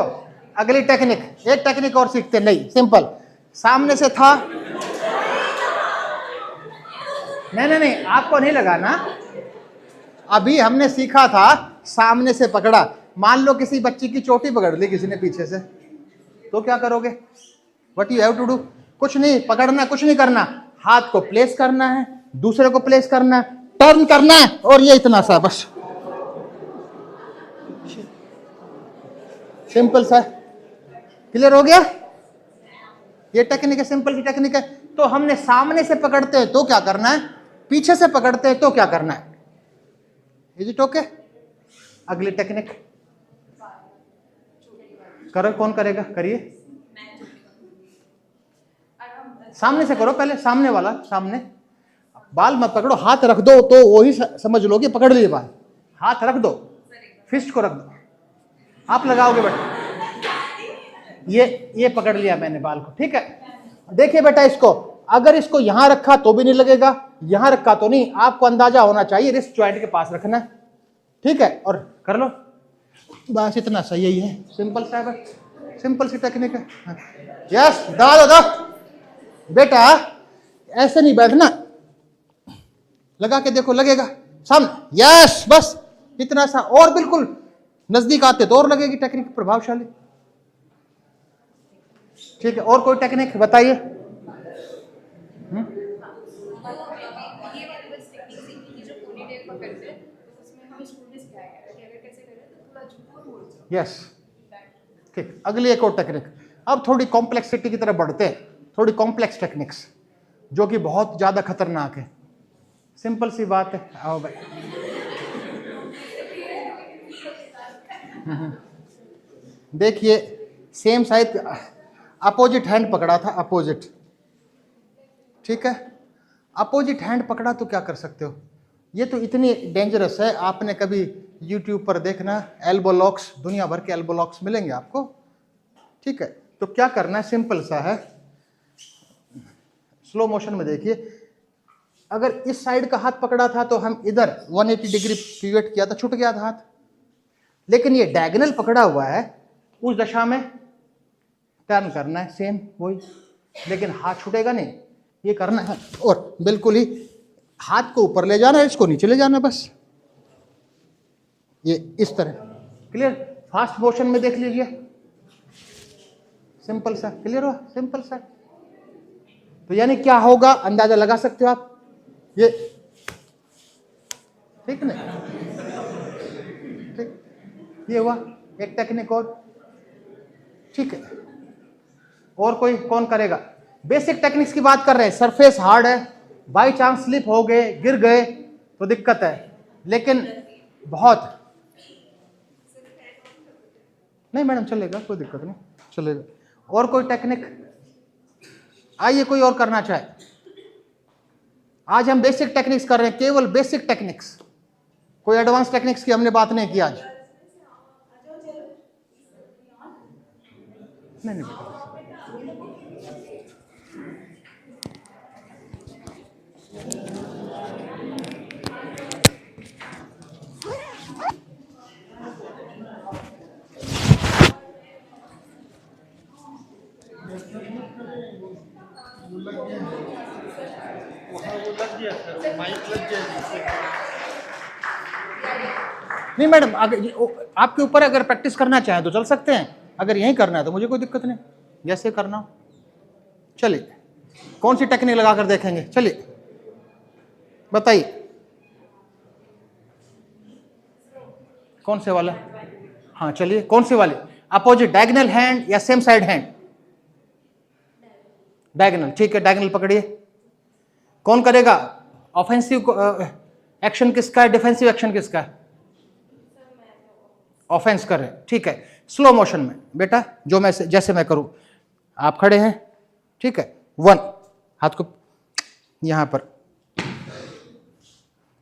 अगली टेक्निक, एक टेक्निक और सीखते, नहीं सिंपल, सामने से था, नहीं आपको नहीं लगाना, अभी हमने सीखा था सामने से पकड़ा। मान लो किसी बच्ची की चोटी पकड़ ली किसी ने पीछे से, तो क्या करोगे? What you have to do? कुछ नहीं पकड़ना, कुछ नहीं करना, हाथ को प्लेस करना है, दूसरे को प्लेस करना है, टर्न करना है, और ये इतना सा बस, सिंपल सा। क्लियर हो गया? ये टेक्निक है, सिंपल की टेक्निक है। तो हमने सामने से पकड़ते हैं तो क्या करना है, पीछे से पकड़ते हैं तो क्या करना है। Is it okay? अगली टेक्निक करो, कौन करेगा? करिए, सामने से करो, पहले सामने वाला, सामने। बाल मत पकड़ो, हाथ रख दो तो वही समझ लो कि पकड़ लिए बाल, हाथ रख दो, फिस्ट को रख दो, आप लगाओगे बेटा, ये पकड़ लिया मैंने बाल को, ठीक है। देखिए बेटा, इसको अगर इसको यहां रखा तो भी नहीं लगेगा, यहां रखा तो नहीं, आपको अंदाजा होना चाहिए रिस्ट जॉइंट के पास रखना है, ठीक है। और कर लो, बस इतना सा, यही है, सिंपल सा है, सिंपल सी टेक्निक है। यस, दबा दो बेटा, ऐसे नहीं बैठना, लगा के देखो, लगेगा सामने, यस बस इतना सा, और बिल्कुल नजदीक आते तो और लगेगी टेक्निक प्रभावशाली, ठीक है। और कोई टेक्निक बताइए? यस, ठीक। अगली एक और टेक्निक, अब थोड़ी कॉम्प्लेक्सिटी की तरफ बढ़ते हैं, थोड़ी कॉम्प्लेक्स टेक्निक्स जो कि बहुत ज्यादा खतरनाक है। सिंपल सी बात है, आओ भाई, देखिए सेम साइड, अपोजिट हैंड पकड़ा था, अपोजिट, ठीक है। अपोजिट हैंड पकड़ा तो क्या कर सकते हो, ये तो इतनी डेंजरस है, आपने कभी YouTube पर देखना, एल्बो लॉक्स, दुनिया भर के एल्बो लॉक्स मिलेंगे आपको, ठीक है। तो क्या करना है, सिंपल सा है, स्लो मोशन में देखिए, अगर इस साइड का हाथ पकड़ा था तो हम इधर 180 डिग्री पिवट किया था, छूट गया था हाथ, लेकिन ये डायगोनल पकड़ा हुआ है, उस दशा में टर्न करना है, सेम वही, लेकिन हाथ छूटेगा नहीं, ये करना है, और बिल्कुल ही हाथ को ऊपर ले जाना है, इसको नीचे ले जाना है, बस ये इस तरह। क्लियर? फास्ट मोशन में देख लीजिए, सिंपल सा, क्लियर हुआ? सिंपल सा। तो यानी क्या होगा, अंदाजा लगा सकते हो आप, ये ठीक नहीं, ठीक, ये हुआ एक टेक्निक और, ठीक है। और कोई कौन करेगा? बेसिक टेक्निक्स की बात कर रहे हैं, सरफेस हार्ड है, बाई चांस स्लिप हो गए, गिर गए तो दिक्कत है, लेकिन बहुत नहीं मैडम, चलेगा, कोई दिक्कत नहीं, चलेगा। और कोई टेक्निक, आइए कोई और करना चाहे। आज हम बेसिक टेक्निक्स कर रहे हैं, केवल बेसिक टेक्निक्स, कोई एडवांस टेक्निक्स की हमने बात नहीं की आज। नहीं बेटा, लग गया सर, माइक लग गया। नहीं मैडम, अगर आपके ऊपर अगर प्रैक्टिस करना चाहें तो चल सकते हैं, अगर यहीं करना है तो मुझे कोई दिक्कत नहीं, जैसे करना हो। चलिए कौन सी टेक्निक लगा कर देखेंगे, चलिए बताइए कौन से वाला। हाँ चलिए, कौन से वाले, अपोजिट डायगोनल हैंड या सेम साइड हैंड? डायगोनल, ठीक है, डायगोनल पकड़िए। कौन करेगा? ऑफेंसिव एक्शन किसका है, डिफेंसिव एक्शन किसका है? ऑफेंस कर रहे हैं, ठीक है। स्लो मोशन में बेटा, जो मैं जैसे मैं करूं, आप खड़े हैं, ठीक है, 1, हाथ को यहां पर,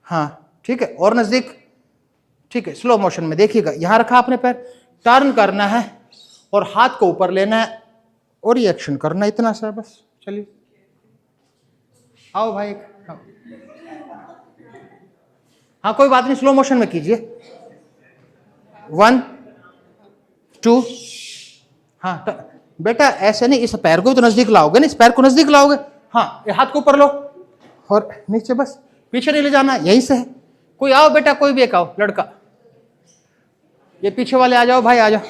हाँ ठीक है, और नजदीक, ठीक है। स्लो मोशन में देखिएगा, यहां रखा आपने पैर, टर्न करना है और हाथ को ऊपर लेना है और ये एक्शन करना है, इतना सा बस। चलिए आओ भाई, आओ। हाँ कोई बात नहीं, स्लो मोशन में कीजिए। 1 2, हाँ बेटा ऐसे नहीं, इस पैर को तो नजदीक लाओगे ना, इस पैर को नजदीक लाओगे, हाँ ये हाथ को ऊपर लो और नीचे, बस पीछे नहीं ले जाना, यहीं से है। कोई आओ बेटा, कोई भी एक आओ, लड़का, ये पीछे वाले आ जाओ भाई, आ जाओ।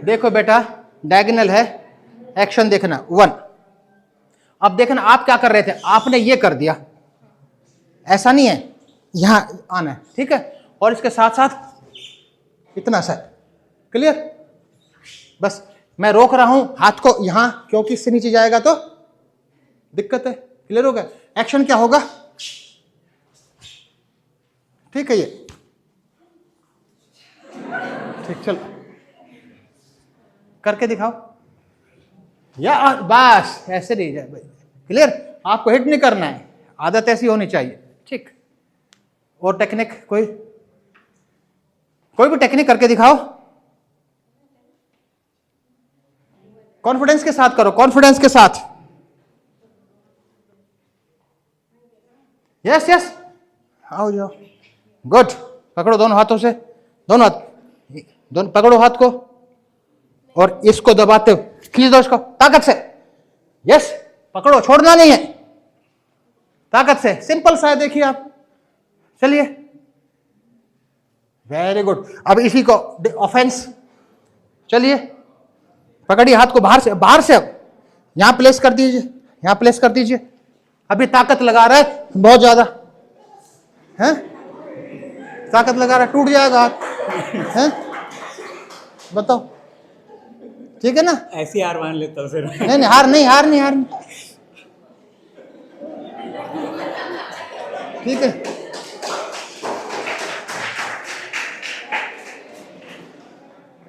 देखो बेटा, डायगोनल है, एक्शन देखना 1। अब देखना आप क्या कर रहे थे, आपने ये कर दिया, ऐसा नहीं है, यहां आना है, ठीक है, और इसके साथ साथ इतना सा, क्लियर? बस मैं रोक रहा हूं हाथ को यहां, क्योंकि इससे नीचे जाएगा तो दिक्कत है। क्लियर हो गया? एक्शन क्या होगा, ठीक है, ये ठीक, चलो करके दिखाओ, या बस ऐसे नहीं जाए भाई, क्लियर? आपको हिट नहीं करना है, आदत ऐसी होनी चाहिए, ठीक। और टेक्निक, कोई भी टेक्निक करके दिखाओ, कॉन्फिडेंस के साथ करो, कॉन्फिडेंस के साथ। यस यस, आओ जाओ, गुड। पकड़ो दोनों हाथों से, दोनों हाथ, दोनों पकड़ो हाथ को और इसको दबाते हो, खींच दो इसको ताकत से, यस पकड़ो, छोड़ना नहीं है, ताकत से, सिंपल सा है, देखिए आप, चलिए वेरी गुड। अब इसी को ऑफेंस, चलिए पकड़िए हाथ को बाहर से, अब यहां प्लेस कर दीजिए, यहां प्लेस कर दीजिए। अभी ताकत लगा रहा है बहुत ज्यादा, है ताकत लगा रहा है, टूट जाएगा हाथ, है बताओ, ठीक है ना? ऐसी हार मान लेता हूँ सर। नहीं नहीं, हार नहीं, ठीक है।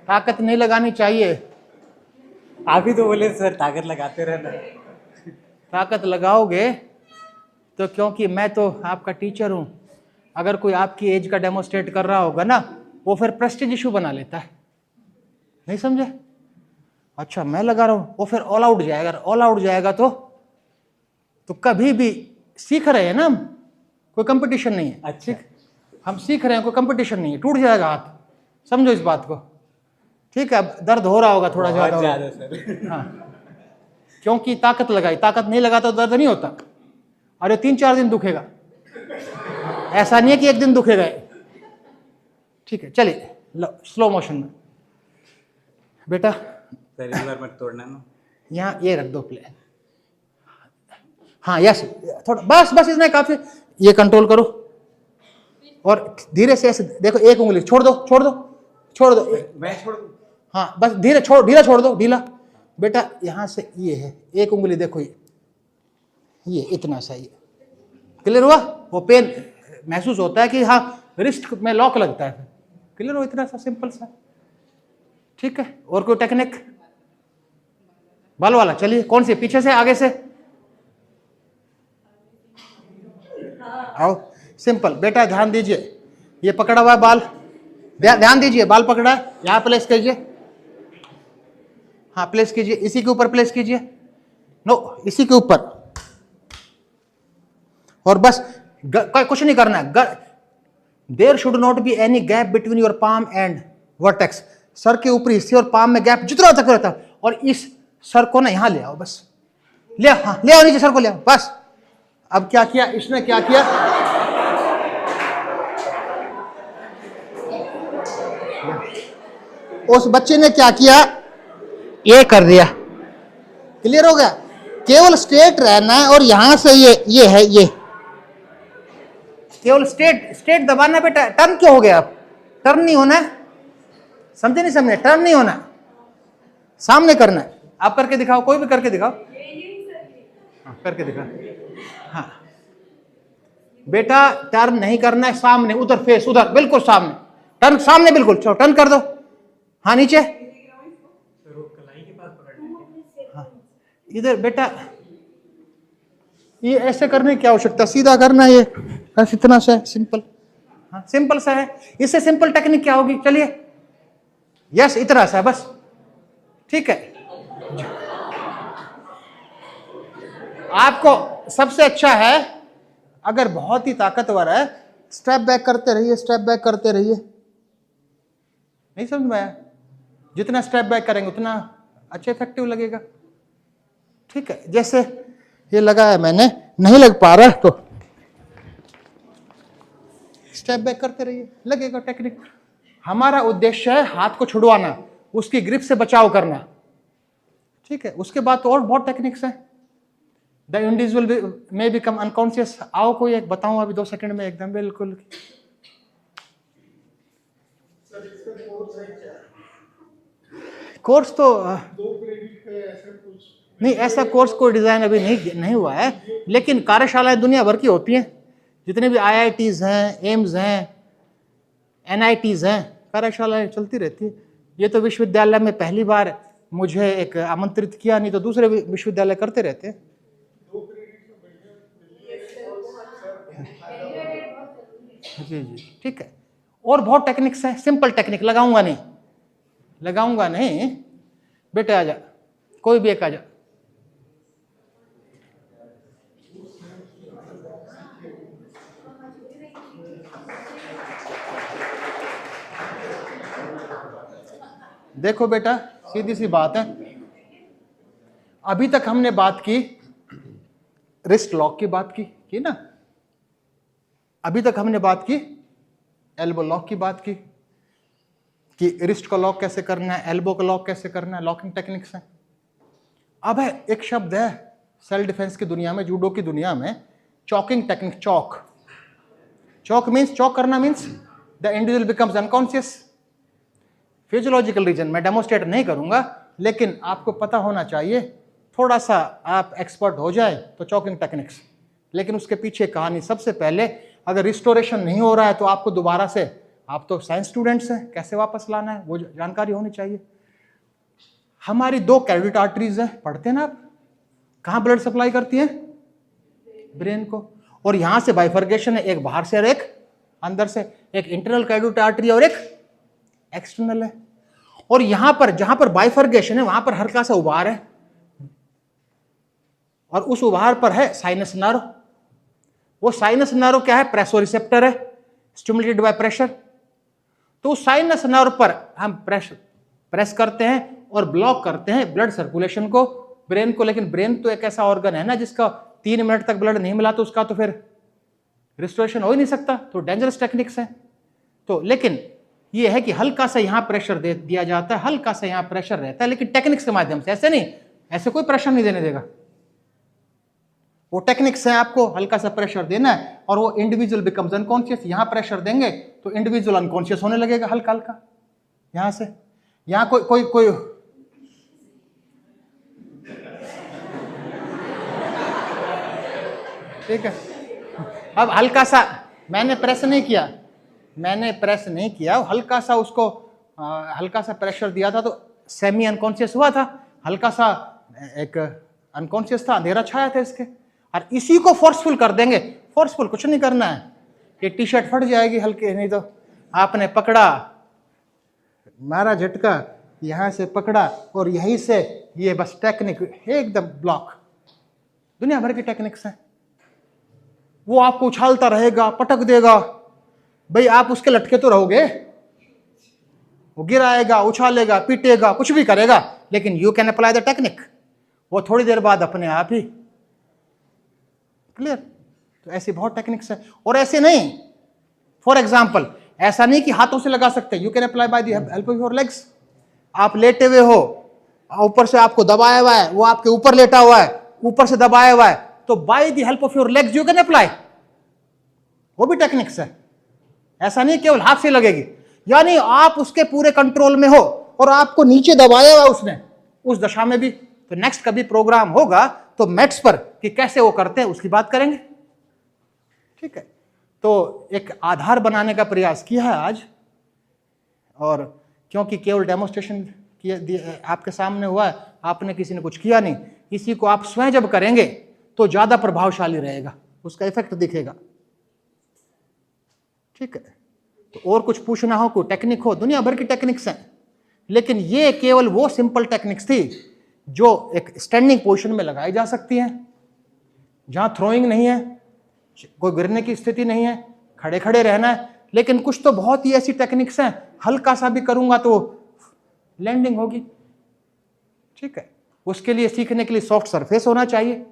ताकत नहीं लगानी चाहिए, आप ही तो बोले सर ताकत लगाते रहना। ताकत लगाओगे तो, क्योंकि मैं तो आपका टीचर हूं, अगर कोई आपकी एज का डेमोस्ट्रेट कर रहा होगा ना, वो फिर प्रेस्टीज इशू बना लेता है, नहीं समझे? अच्छा मैं लगा रहा हूं, वो फिर ऑल आउट जाएगा, ऑल आउट जाएगा तो कभी भी सीख रहे हैं ना हम, कोई कंपटीशन नहीं है। अच्छा, हम सीख रहे हैं, कोई कंपटीशन नहीं है, टूट जाएगा हाथ, समझो इस बात को, ठीक है? अब दर्द हो रहा होगा थोड़ा ज्यादा सर। हाँ, क्योंकि ताकत लगाई, ताकत नहीं लगाता तो दर्द नहीं होता, और ये 3-4 दिन दुखेगा, ऐसा नहीं है कि एक दिन दुखेगा, ठीक है? चलिए स्लो मोशन में बेटा, सर इस बार मत तोड़ना ना, यहाँ ये रख दो प्ले, हाँ यस, थोड़ा बस इतना काफी, ये कंट्रोल करो और धीरे से ऐसे देखो, एक उंगली छोड़ दो, मैं छोड़ दूं? हाँ बस ढीला छोड़ दो, ढीला बेटा, यहां से ये है, एक उंगली देखो, ये इतना सा, ये क्लियर हुआ? वो पेन महसूस होता है कि हाँ रिस्ट में लॉक लगता है, क्लियर हो? इतना सा सिंपल सा, ठीक है? और कोई टेक्निक बाल वाला, चलिए कौन सी, पीछे से आगे से, आओ सिंपल बेटा, ध्यान दीजिए, ये पकड़ा हुआ है बाल, ध्यान दीजिए, बाल पकड़ा है, यहां प्लेस कीजिए, हाँ प्लेस कीजिए, इसी के ऊपर प्लेस कीजिए, नो इसी के ऊपर, और बस कुछ नहीं करना है, there should not be any gap between your palm and vertex, सर के ऊपरी हिस्से और पाम में गैप जितना तक रहता है, और इस सर को ना यहां ले आओ, बस ले आओ, हाँ ले आओ नीचे, सर को ले आओ, बस अब क्या किया इसने, क्या किया, उस बच्चे ने क्या किया, ये कर दिया। क्लियर हो गया? केवल स्टेट रहना है और यहां से ये है, ये केवल स्टेट दबाना बेटा। टर्न क्यों हो गया? आप टर्न नहीं होना है, समझे नहीं समझे? टर्न नहीं होना, सामने करना है। आप करके दिखाओ, कोई भी करके दिखाओ। हाँ, करके दिखा। हाँ बेटा, टर्न नहीं करना है, सामने, उधर फेस, उधर बिल्कुल सामने, टर्न सामने बिल्कुल। चलो टर्न कर दो। हाँ नीचे, हाँ इधर बेटा। ये ऐसे करने की क्या आवश्यकता, सीधा करना है, ये बस इतना सा है, सिंपल। हाँ सिंपल सा है, इससे सिंपल टेक्निक क्या होगी? चलिए, यस इतना सा है बस, ठीक है। आपको सबसे अच्छा है, अगर बहुत ही ताकतवर है, स्टेप बैक करते रहिए, स्टेप बैक करते रहिए। नहीं समझ में आया? जितना स्टेप बैक करेंगे उतना अच्छा इफेक्टिव लगेगा, ठीक है। जैसे ये लगा है मैंने, नहीं लग पा रहा है तो स्टेप बैक करते रहिए, लगेगा टेक्निक। हमारा उद्देश्य है हाथ को छुड़वाना, उसकी ग्रिप से बचाव करना, ठीक है। उसके बाद तो और बहुत टेक्निक्स हैं। The individual may become unconscious. आओ कोई एक बताऊं अभी 2 सेकंड में, एकदम बिल्कुल। कोर्स तो नहीं, ऐसा कोर्स कोई डिजाइन अभी नहीं हुआ है, लेकिन कार्यशालाएं दुनिया भर की होती हैं। जितने भी IITs हैं, एम्स हैं, NITs हैं, कार्यशालाएं चलती रहती है। ये तो विश्वविद्यालय में पहली बार मुझे एक आमंत्रित किया, नहीं तो दूसरे विश्वविद्यालय करते रहते हैं। जी जी ठीक है। और बहुत टेक्निक्स हैं, सिंपल टेक्निक। लगाऊंगा नहीं बेटे, आ जा, कोई भी एक आ जा। देखो बेटा, सीधी सी बात है, अभी तक हमने बात की रिस्ट लॉक की, बात की ना। अभी तक हमने बात की एल्बो लॉक की, बात की कि रिस्ट को लॉक कैसे करना है, एल्बो को लॉक कैसे करना है, लॉकिंग टेक्निक्स हैं। अब है एक शब्द है सेल्फ डिफेंस की दुनिया में, जूडो की दुनिया में, choking technique. Choke means, choke करना means the individual becomes unconscious. Physiological reason मैं डेमोस्ट्रेट नहीं करूंगा, लेकिन आपको पता होना चाहिए, थोड़ा सा आप एक्सपर्ट हो जाए तो चॉकिंग टेक्निक्स। लेकिन उसके पीछे कहानी, सबसे पहले अगर रिस्टोरेशन नहीं हो रहा है तो आपको दोबारा से, आप तो साइंस स्टूडेंट्स हैं, कैसे वापस लाना है वो जानकारी होनी चाहिए। हमारी 2 कैरोटिड आर्टरीज हैं, पढ़ते हैं ना आप, कहाँ ब्लड सप्लाई करती हैं? ब्रेन को। और यहां से बाइफर्केशन है, एक बाहर से और एक अंदर से, एक इंटरनल कैरोटिड आर्टरी और एक एक्सटर्नल है। और यहां पर जहां पर बाइफर्केशन है वहां पर हल्का सा उभार है, और उस उभार पर है साइनस नर्व। वो साइनस नर्व क्या है? प्रेसोरिसेप्टर है, स्टिमुलेटेड बाय प्रेशर। तो उस साइनस नर्व पर हम प्रेस करते हैं और ब्लॉक करते हैं ब्लड सर्कुलेशन को, ब्रेन को। लेकिन ब्रेन तो एक ऐसा ऑर्गन है ना जिसका 3 मिनट तक ब्लड नहीं मिला तो उसका तो फिर रिस्टोरेशन हो ही नहीं सकता। तो डेंजरस टेक्निक्स है। तो लेकिन ये है कि हल्का सा यहां प्रेशर दे दिया जाता है, हल्का सा यहां प्रेशर रहता है, लेकिन टेक्निक्स के माध्यम से। ऐसे नहीं, ऐसे कोई प्रेशर नहीं देने देगा। वो टेक्निक्स है, आपको हल्का सा प्रेशर देना है और वो इंडिविजुअल बिकम्स अनकॉन्शियस। यहां प्रेशर देंगे तो इंडिविजुअल अनकॉन्शियस होने लगेगा हल्का हल्का। यहां से यहां कोई ठीक है। अब हल्का सा मैंने प्रेस नहीं किया, हल्का सा उसको हल्का सा प्रेशर दिया था तो सेमी अनकॉन्शियस हुआ था, हल्का सा एक अनकॉन्शियस था, अंधेरा छाया था इसके। और इसी को फोर्सफुल कर देंगे। फोर्सफुल कुछ नहीं करना है, ये टी शर्ट फट जाएगी हल्के, नहीं तो आपने पकड़ा, मारा झटका, यहां से पकड़ा और यहीं से ये बस टेक्निक एकदम ब्लॉक। दुनिया भर की टेक्निक्स हैं। वो आपको उछालता रहेगा, पटक देगा, भाई आप उसके लटके तो रहोगे, वो गिराएगा, उछालेगा, पीटेगा, कुछ भी करेगा, लेकिन you can apply the technique. वो थोड़ी देर बाद अपने आप ही क्लियर। तो ऐसी बहुत टेक्निक्स है। और ऐसे नहीं, फॉर एग्जाम्पल ऐसा नहीं कि हाथों से लगा सकते, you can apply by the help of your legs. आप लेटे हुए हो, ऊपर से आपको दबाया हुआ है, वो आपके ऊपर लेटा हुआ है, ऊपर से दबाया हुआ है, तो by the help of your legs you can apply, वो भी टेक्निक्स है। ऐसा नहीं केवल हाथ से लगेगी, यानी आप उसके पूरे कंट्रोल में हो और आपको नीचे दबाया हुआ उसने, उस दशा में भी। तो नेक्स्ट कभी प्रोग्राम होगा तो मैट्स पर कि कैसे वो करते हैं उसकी बात करेंगे, ठीक है। तो एक आधार बनाने का प्रयास किया है आज, और क्योंकि केवल डेमोन्स्ट्रेशन आपके सामने हुआ है, आपने किसी ने कुछ किया नहीं, इसी को आप स्वयं जब करेंगे तो ज्यादा प्रभावशाली रहेगा, उसका इफेक्ट दिखेगा, ठीक है। तो और कुछ पूछना हो, कोई टेक्निक हो, दुनिया भर की टेक्निक्स हैं, लेकिन ये केवल वो सिंपल टेक्निक्स थी जो एक स्टैंडिंग पोजीशन में लगाई जा सकती हैं, जहां थ्रोइंग नहीं है, कोई गिरने की स्थिति नहीं है, खड़े खड़े रहना है। लेकिन कुछ तो बहुत ही ऐसी टेक्निक्स हैं, हल्का सा भी करूंगा तो लैंडिंग होगी, ठीक है। उसके लिए सीखने के लिए सॉफ्ट सरफेस होना चाहिए।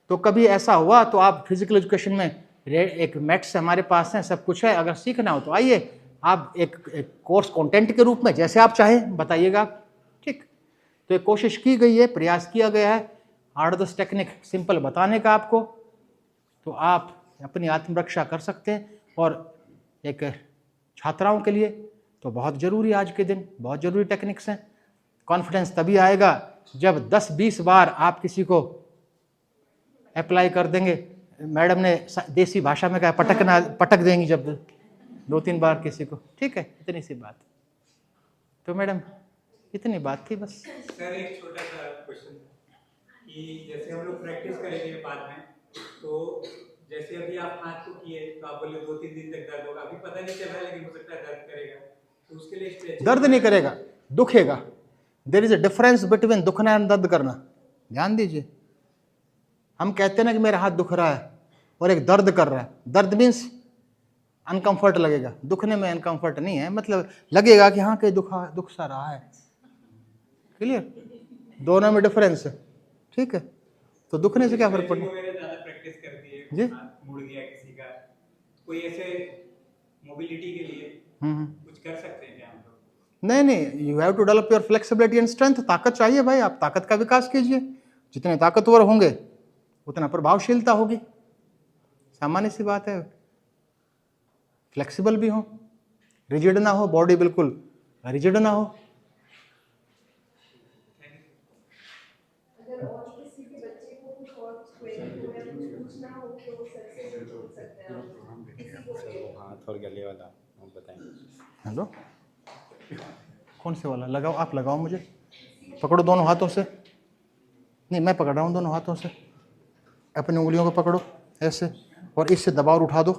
तो कभी ऐसा हुआ तो आप फिजिकल एजुकेशन में एक मैट्स हमारे पास है, सब कुछ है, अगर सीखना हो तो आइए, आप एक कोर्स कंटेंट के रूप में जैसे आप चाहें बताइएगा, ठीक। तो एक कोशिश की गई है, प्रयास किया गया है 8-10 टेक्निक सिंपल बताने का आपको, तो आप अपनी आत्मरक्षा कर सकते हैं। और एक छात्राओं के लिए तो बहुत ज़रूरी, आज के दिन बहुत ज़रूरी टेक्निक्स हैं। कॉन्फिडेंस तभी आएगा जब 10-20 बार आप किसी को अप्लाई कर देंगे। मैडम ने देसी भाषा में कहा पटक देंगी जब 2-3 बार किसी को, ठीक है, इतनी सी बात। तो मैडम इतनी बात थी बस। सर एक छोटा सा क्वेश्चन कि जैसे हम लोग प्रैक्टिस करेंगे बाद में, तो जैसे अभी आप हाथ को किए तो आप बोले 2-3 दिन तक दर्द होगा, अभी पता नहीं चल रहा है लेकिन हो सकता है दर्द करेगा, तो उसके लिए स्ट्रेचिंग। दर्द नहीं करेगा, दुखेगा। There is a difference between दुखना एंड दर्द करना, ध्यान दीजिए। हम कहते हैं ना कि मेरा हाथ दुख रहा है और एक दर्द कर रहा है, दर्द मीन्स अनकंफर्ट लगेगा, दुखने में अनकंफर्ट नहीं है, मतलब लगेगा कि हाँ कहीं दुख सा रहा है, क्लियर, दोनों में डिफरेंस है, ठीक है। तो दुखने से क्या फर्क पड़ता है? ज्यादा प्रैक्टिस करती है जी, मुड़ गया किसी का, कोई ऐसे मोबिलिटी के लिए कुछ कर सकते हैं क्या हम लोग? नहीं, you have to develop your flexibility and strength. ताकत चाहिए भाई, आप ताकत का विकास कीजिए, जितने ताकतवर होंगे उतना प्रभावशीलता होगी, सामान्य सी बात है। फ्लेक्सिबल भी हो, रिजिड ना हो, बॉडी बिल्कुल रिजिड ना हो। अगर और किसी के बच्चे को कुछ और क्वेरी हो या कुछ पूछना हो तो वो सर से पूछ सकते हैं आप। किसी को भी। हाथ और गले वाला हम बताएंगे। हेलो, कौन से वाला लगाओ? आप लगाओ, मुझे पकड़ो दोनों हाथों से, नहीं मैं पकड़ रहा हूँ दोनों हाथों से, अपनी उंगलियों को पकड़ो ऐसे और इससे दबाव उठा दो,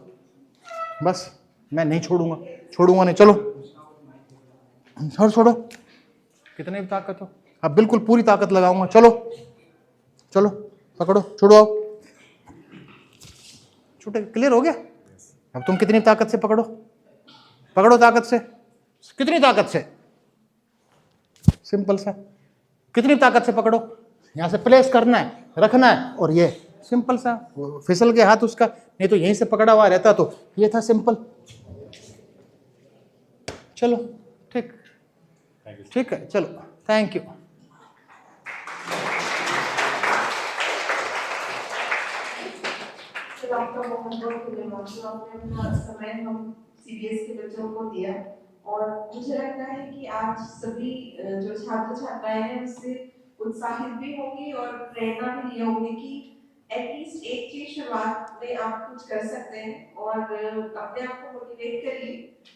बस। मैं नहीं छोड़ूंगा नहीं, चलो छोड़ो, कितनी भी ताकत हो, अब बिल्कुल पूरी ताकत लगाऊंगा, चलो पकड़ो, छोड़ो, छूटे, क्लियर हो गया। अब तुम कितनी ताकत से पकड़ो ताकत से, कितनी ताकत से, सिंपल सा, कितनी ताकत से पकड़ो, यहां से प्लेस करना है, रखना है, और ये सिंपल सा, फिसल के हाथ उसका, नहीं तो यहीं से पकड़ा हुआ रहता तो ये था सिंपल। चलो ठीक है, चलो, थैंक यू। सर आपका बहुत बहुत धन्यवाद, जो आपने अपना समय हम सीबीएस के बच्चों को दिया। और मुझे लगता है कि आज सभी जो छात्र छात्राएं हैं उससे उत्साहित भी होंगी और प्रेरणा भी ली होंगी कि एटलीस्ट एक चीज शुरुआत में आप कुछ कर सकते हैं, और अपने आप को मोटिवेट करिए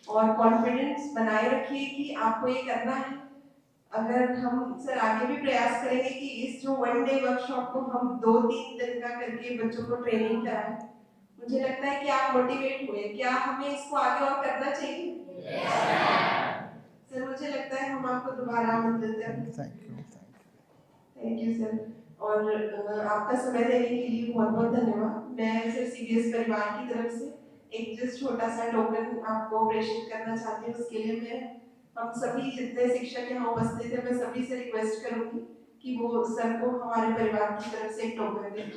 और कॉन्फिडेंस बनाए रखिए कि आपको ये करना है। अगर हम सर आगे भी प्रयास करेंगे कि इस जो 1 डे वर्कशॉप को हम 2-3 दिन का करके बच्चों को ट्रेनिंग कराएं, मुझे लगता है कि आप मोटिवेट हुए। क्या हमें इसको आगे और करना चाहिए? सर मुझे लगता है हम आपको दोबारा आमंत्रित करें। थैंक यू सर, और आपका समय देने के लिए बहुत बहुत धन्यवाद। मैं सर सीबीएस परिवार की तरफ से एक जस्ट छोटा सा टोकन आपको प्रेषित करना चाहती हूँ। उसके लिए मैं हम सभी जितने शिक्षक यहाँ उपस्थित हैं, मैं सभी से रिक्वेस्ट करूंगी कि वो सर को हमारे परिवार की तरफ से एक टोकन दें।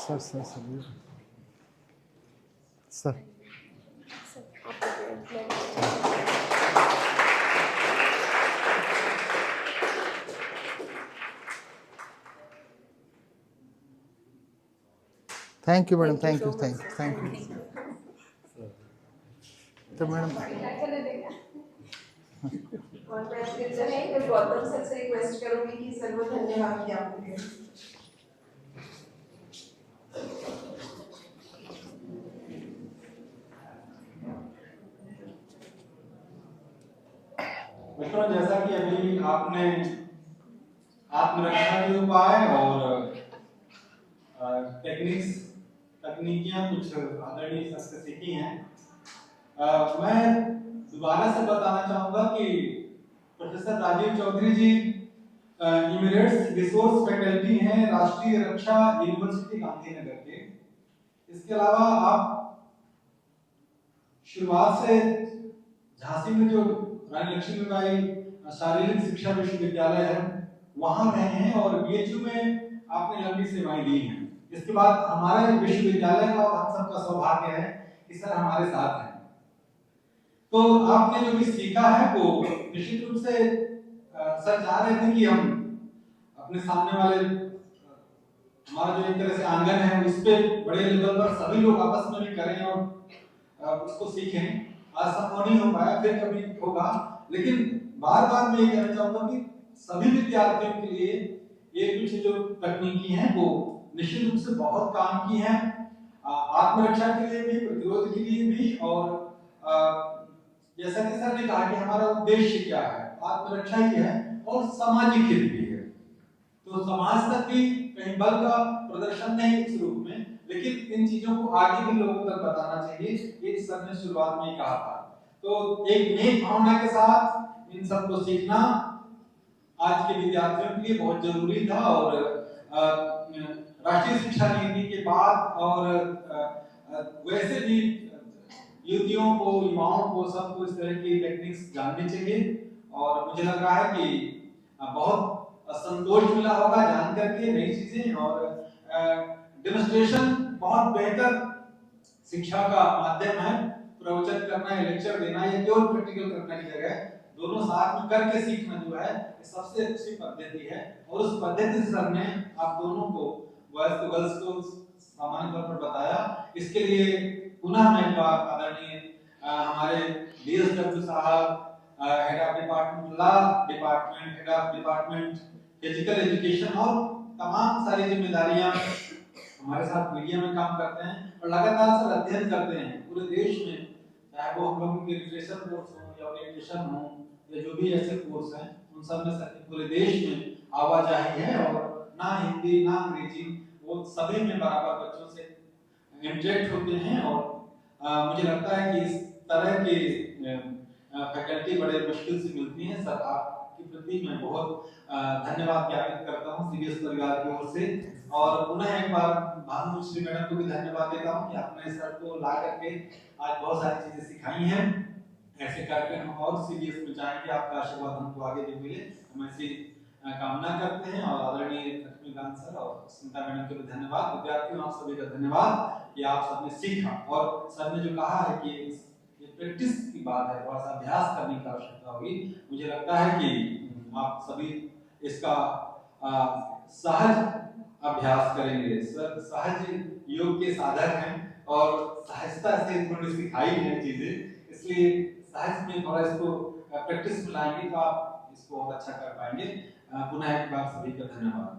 Sir sir sir sir thank you madam, thank you, thank you. तो मैडम और मैं फिर गौतम सर से रिक्वेस्ट करूंगी कि सर वो धन्यवाद ज्ञापन करें। मित्रों, जैसा कि अभी आपने आत्मरक्षा के उपाय और तकनीकियां कुछ आदरणीय सर से सीखी हैं, मैं दोबारा से बताना चाहूंगा कि प्रोफेसर राजीव चौधरी जी इमिरेट्स रिसोर्स फैकल्टी हैं राष्ट्रीय रक्षा यूनिवर्सिटी गांधीनगर के। इसके अलावा आप शुरुआत से झांसी में जो रानी लक्ष्मीबाई शारीरिक शिक्षा विश्वविद्यालय है वहां रहे हैं और बीएचयू में आपने लंबी सेवाएं दी हैं। इसके बाद हमारे विश्वविद्यालय का और हम सबका सौभाग्य है कि सर हमारे साथ हैं। तो आपने जो भी सीखा है वो निश्चित रूप से सर चाह रहे थे कि हम अपने सामने वाले हमारा जो एक तरह से आंगन है उस पे बड़े लेवल पर सभी लोग आपस में भी करें और उसको सीखें। आज संभव नहीं हो पाया, फिर कभी होगा, लेकिन बार बार मैं ये कहना चाहूंगा कि सभी विद्यार्थियों के लिए ये कुछ जो तकनीकी हैं वो निश्चित रूप से बहुत काम की हैं, आत्मरक्षा के लिए भी, प्रतिरोध के लिए भी। और जैसा कि सर ने कहा कि हमारा उद्देश्य क्या है, आत्मरक्षा ही है और सामाजिक हित भी है। तो समाज तक भी कहीं बल का प्रदर्शन नहीं इस रूप में, लेकिन इन चीजों को आगे भी लोगों तक बताना चाहिए, ये सर ने शुरुआत में कहा था। तो एक नेक भावना के साथ इन सब को सीखना आज के विद्यार्थियों के लिए बहुत जरूरी था। और राष्ट्रीय शिक्षा नीति के बाद और वैसे भी युवतियों को, युवाओं को, सबको इस तरह की टेक्निक्स जाननी चाहिए। और मुझे लग रहा है कि बहुत संतोष मिला होगा जान करके नई चीजें, और डेमोन्स्ट्रेशन बहुत बेहतर शिक्षा का माध्यम है। प्रवचन करना या लेक्चर देना या केवल प्रैक्टिकल करने की जगह दोनों साथ में करके सीखना जो है सबसे अच्छी पद्धति है। और उस पद्धति से सर ने आप दोनों को, बॉयज को गर्ल्स को सामान्य तौर पर बताया। इसके लिए पुनः मैं एक बार आदरणीय हमारे डीएसडब्ल्यू साहब, head of department law department, head of department physical education और तमाम सारी जिम्मेदारियां हमारे साथ मीडिया में काम करते हैं और लगातार सर अध्ययन करते हैं पूरे देश में, चाहे वो हम लोगों के लिटरेचर कोर्स हो या ओरिएंटेशन हो या जो भी ऐसे कोर्स हैं, उन सब में सर पूरे देश में आवाजाही है। और ना हिंदी ना अंग्रेजी, वो सभी में बराबर बच्चों से इंटरेक्ट होते हैं। और मुझे लगता है कि इस तरह की फैकल्टी बड़े मुश्किल से मिलती हैं। सर आपके प्रति मैं बहुत धन्यवाद ज्ञापित करता हूँ सीबीएस परिवार की ओर से। और पुनः एक बार भानुश्री मैडम को भी धन्यवाद देता हूँ कि आपने सर को ला करके आज बहुत सारी चीजें सिखाई हैं। ऐसे करके हम और सीबीएस में जाएंगे, आपका आशीर्वाद हमको आगे भी मिले, हम ऐसी कामना करते हैं। और आदरणीय लक्ष्मीकांत सर और स्मिता मैडम को भी धन्यवाद। विद्यार्थियों आप सभी का धन्यवाद कि आप सबने सीखा। और सर ने जो कहा है कि ये प्रैक्टिस की बात है, थोड़ा सा अभ्यास करने की आवश्यकता होगी। मुझे लगता है कि आप सभी इसका सहज अभ्यास करेंगे। सर सहज योग के साधक हैं और सहजता से इन्होंने सिखाई है चीजें, इसलिए सहज में थोड़ा इसको प्रैक्टिस में लाएंगे तो आप इसको और अच्छा कर पाएंगे। पुनः एक बार सभी का धन्यवाद।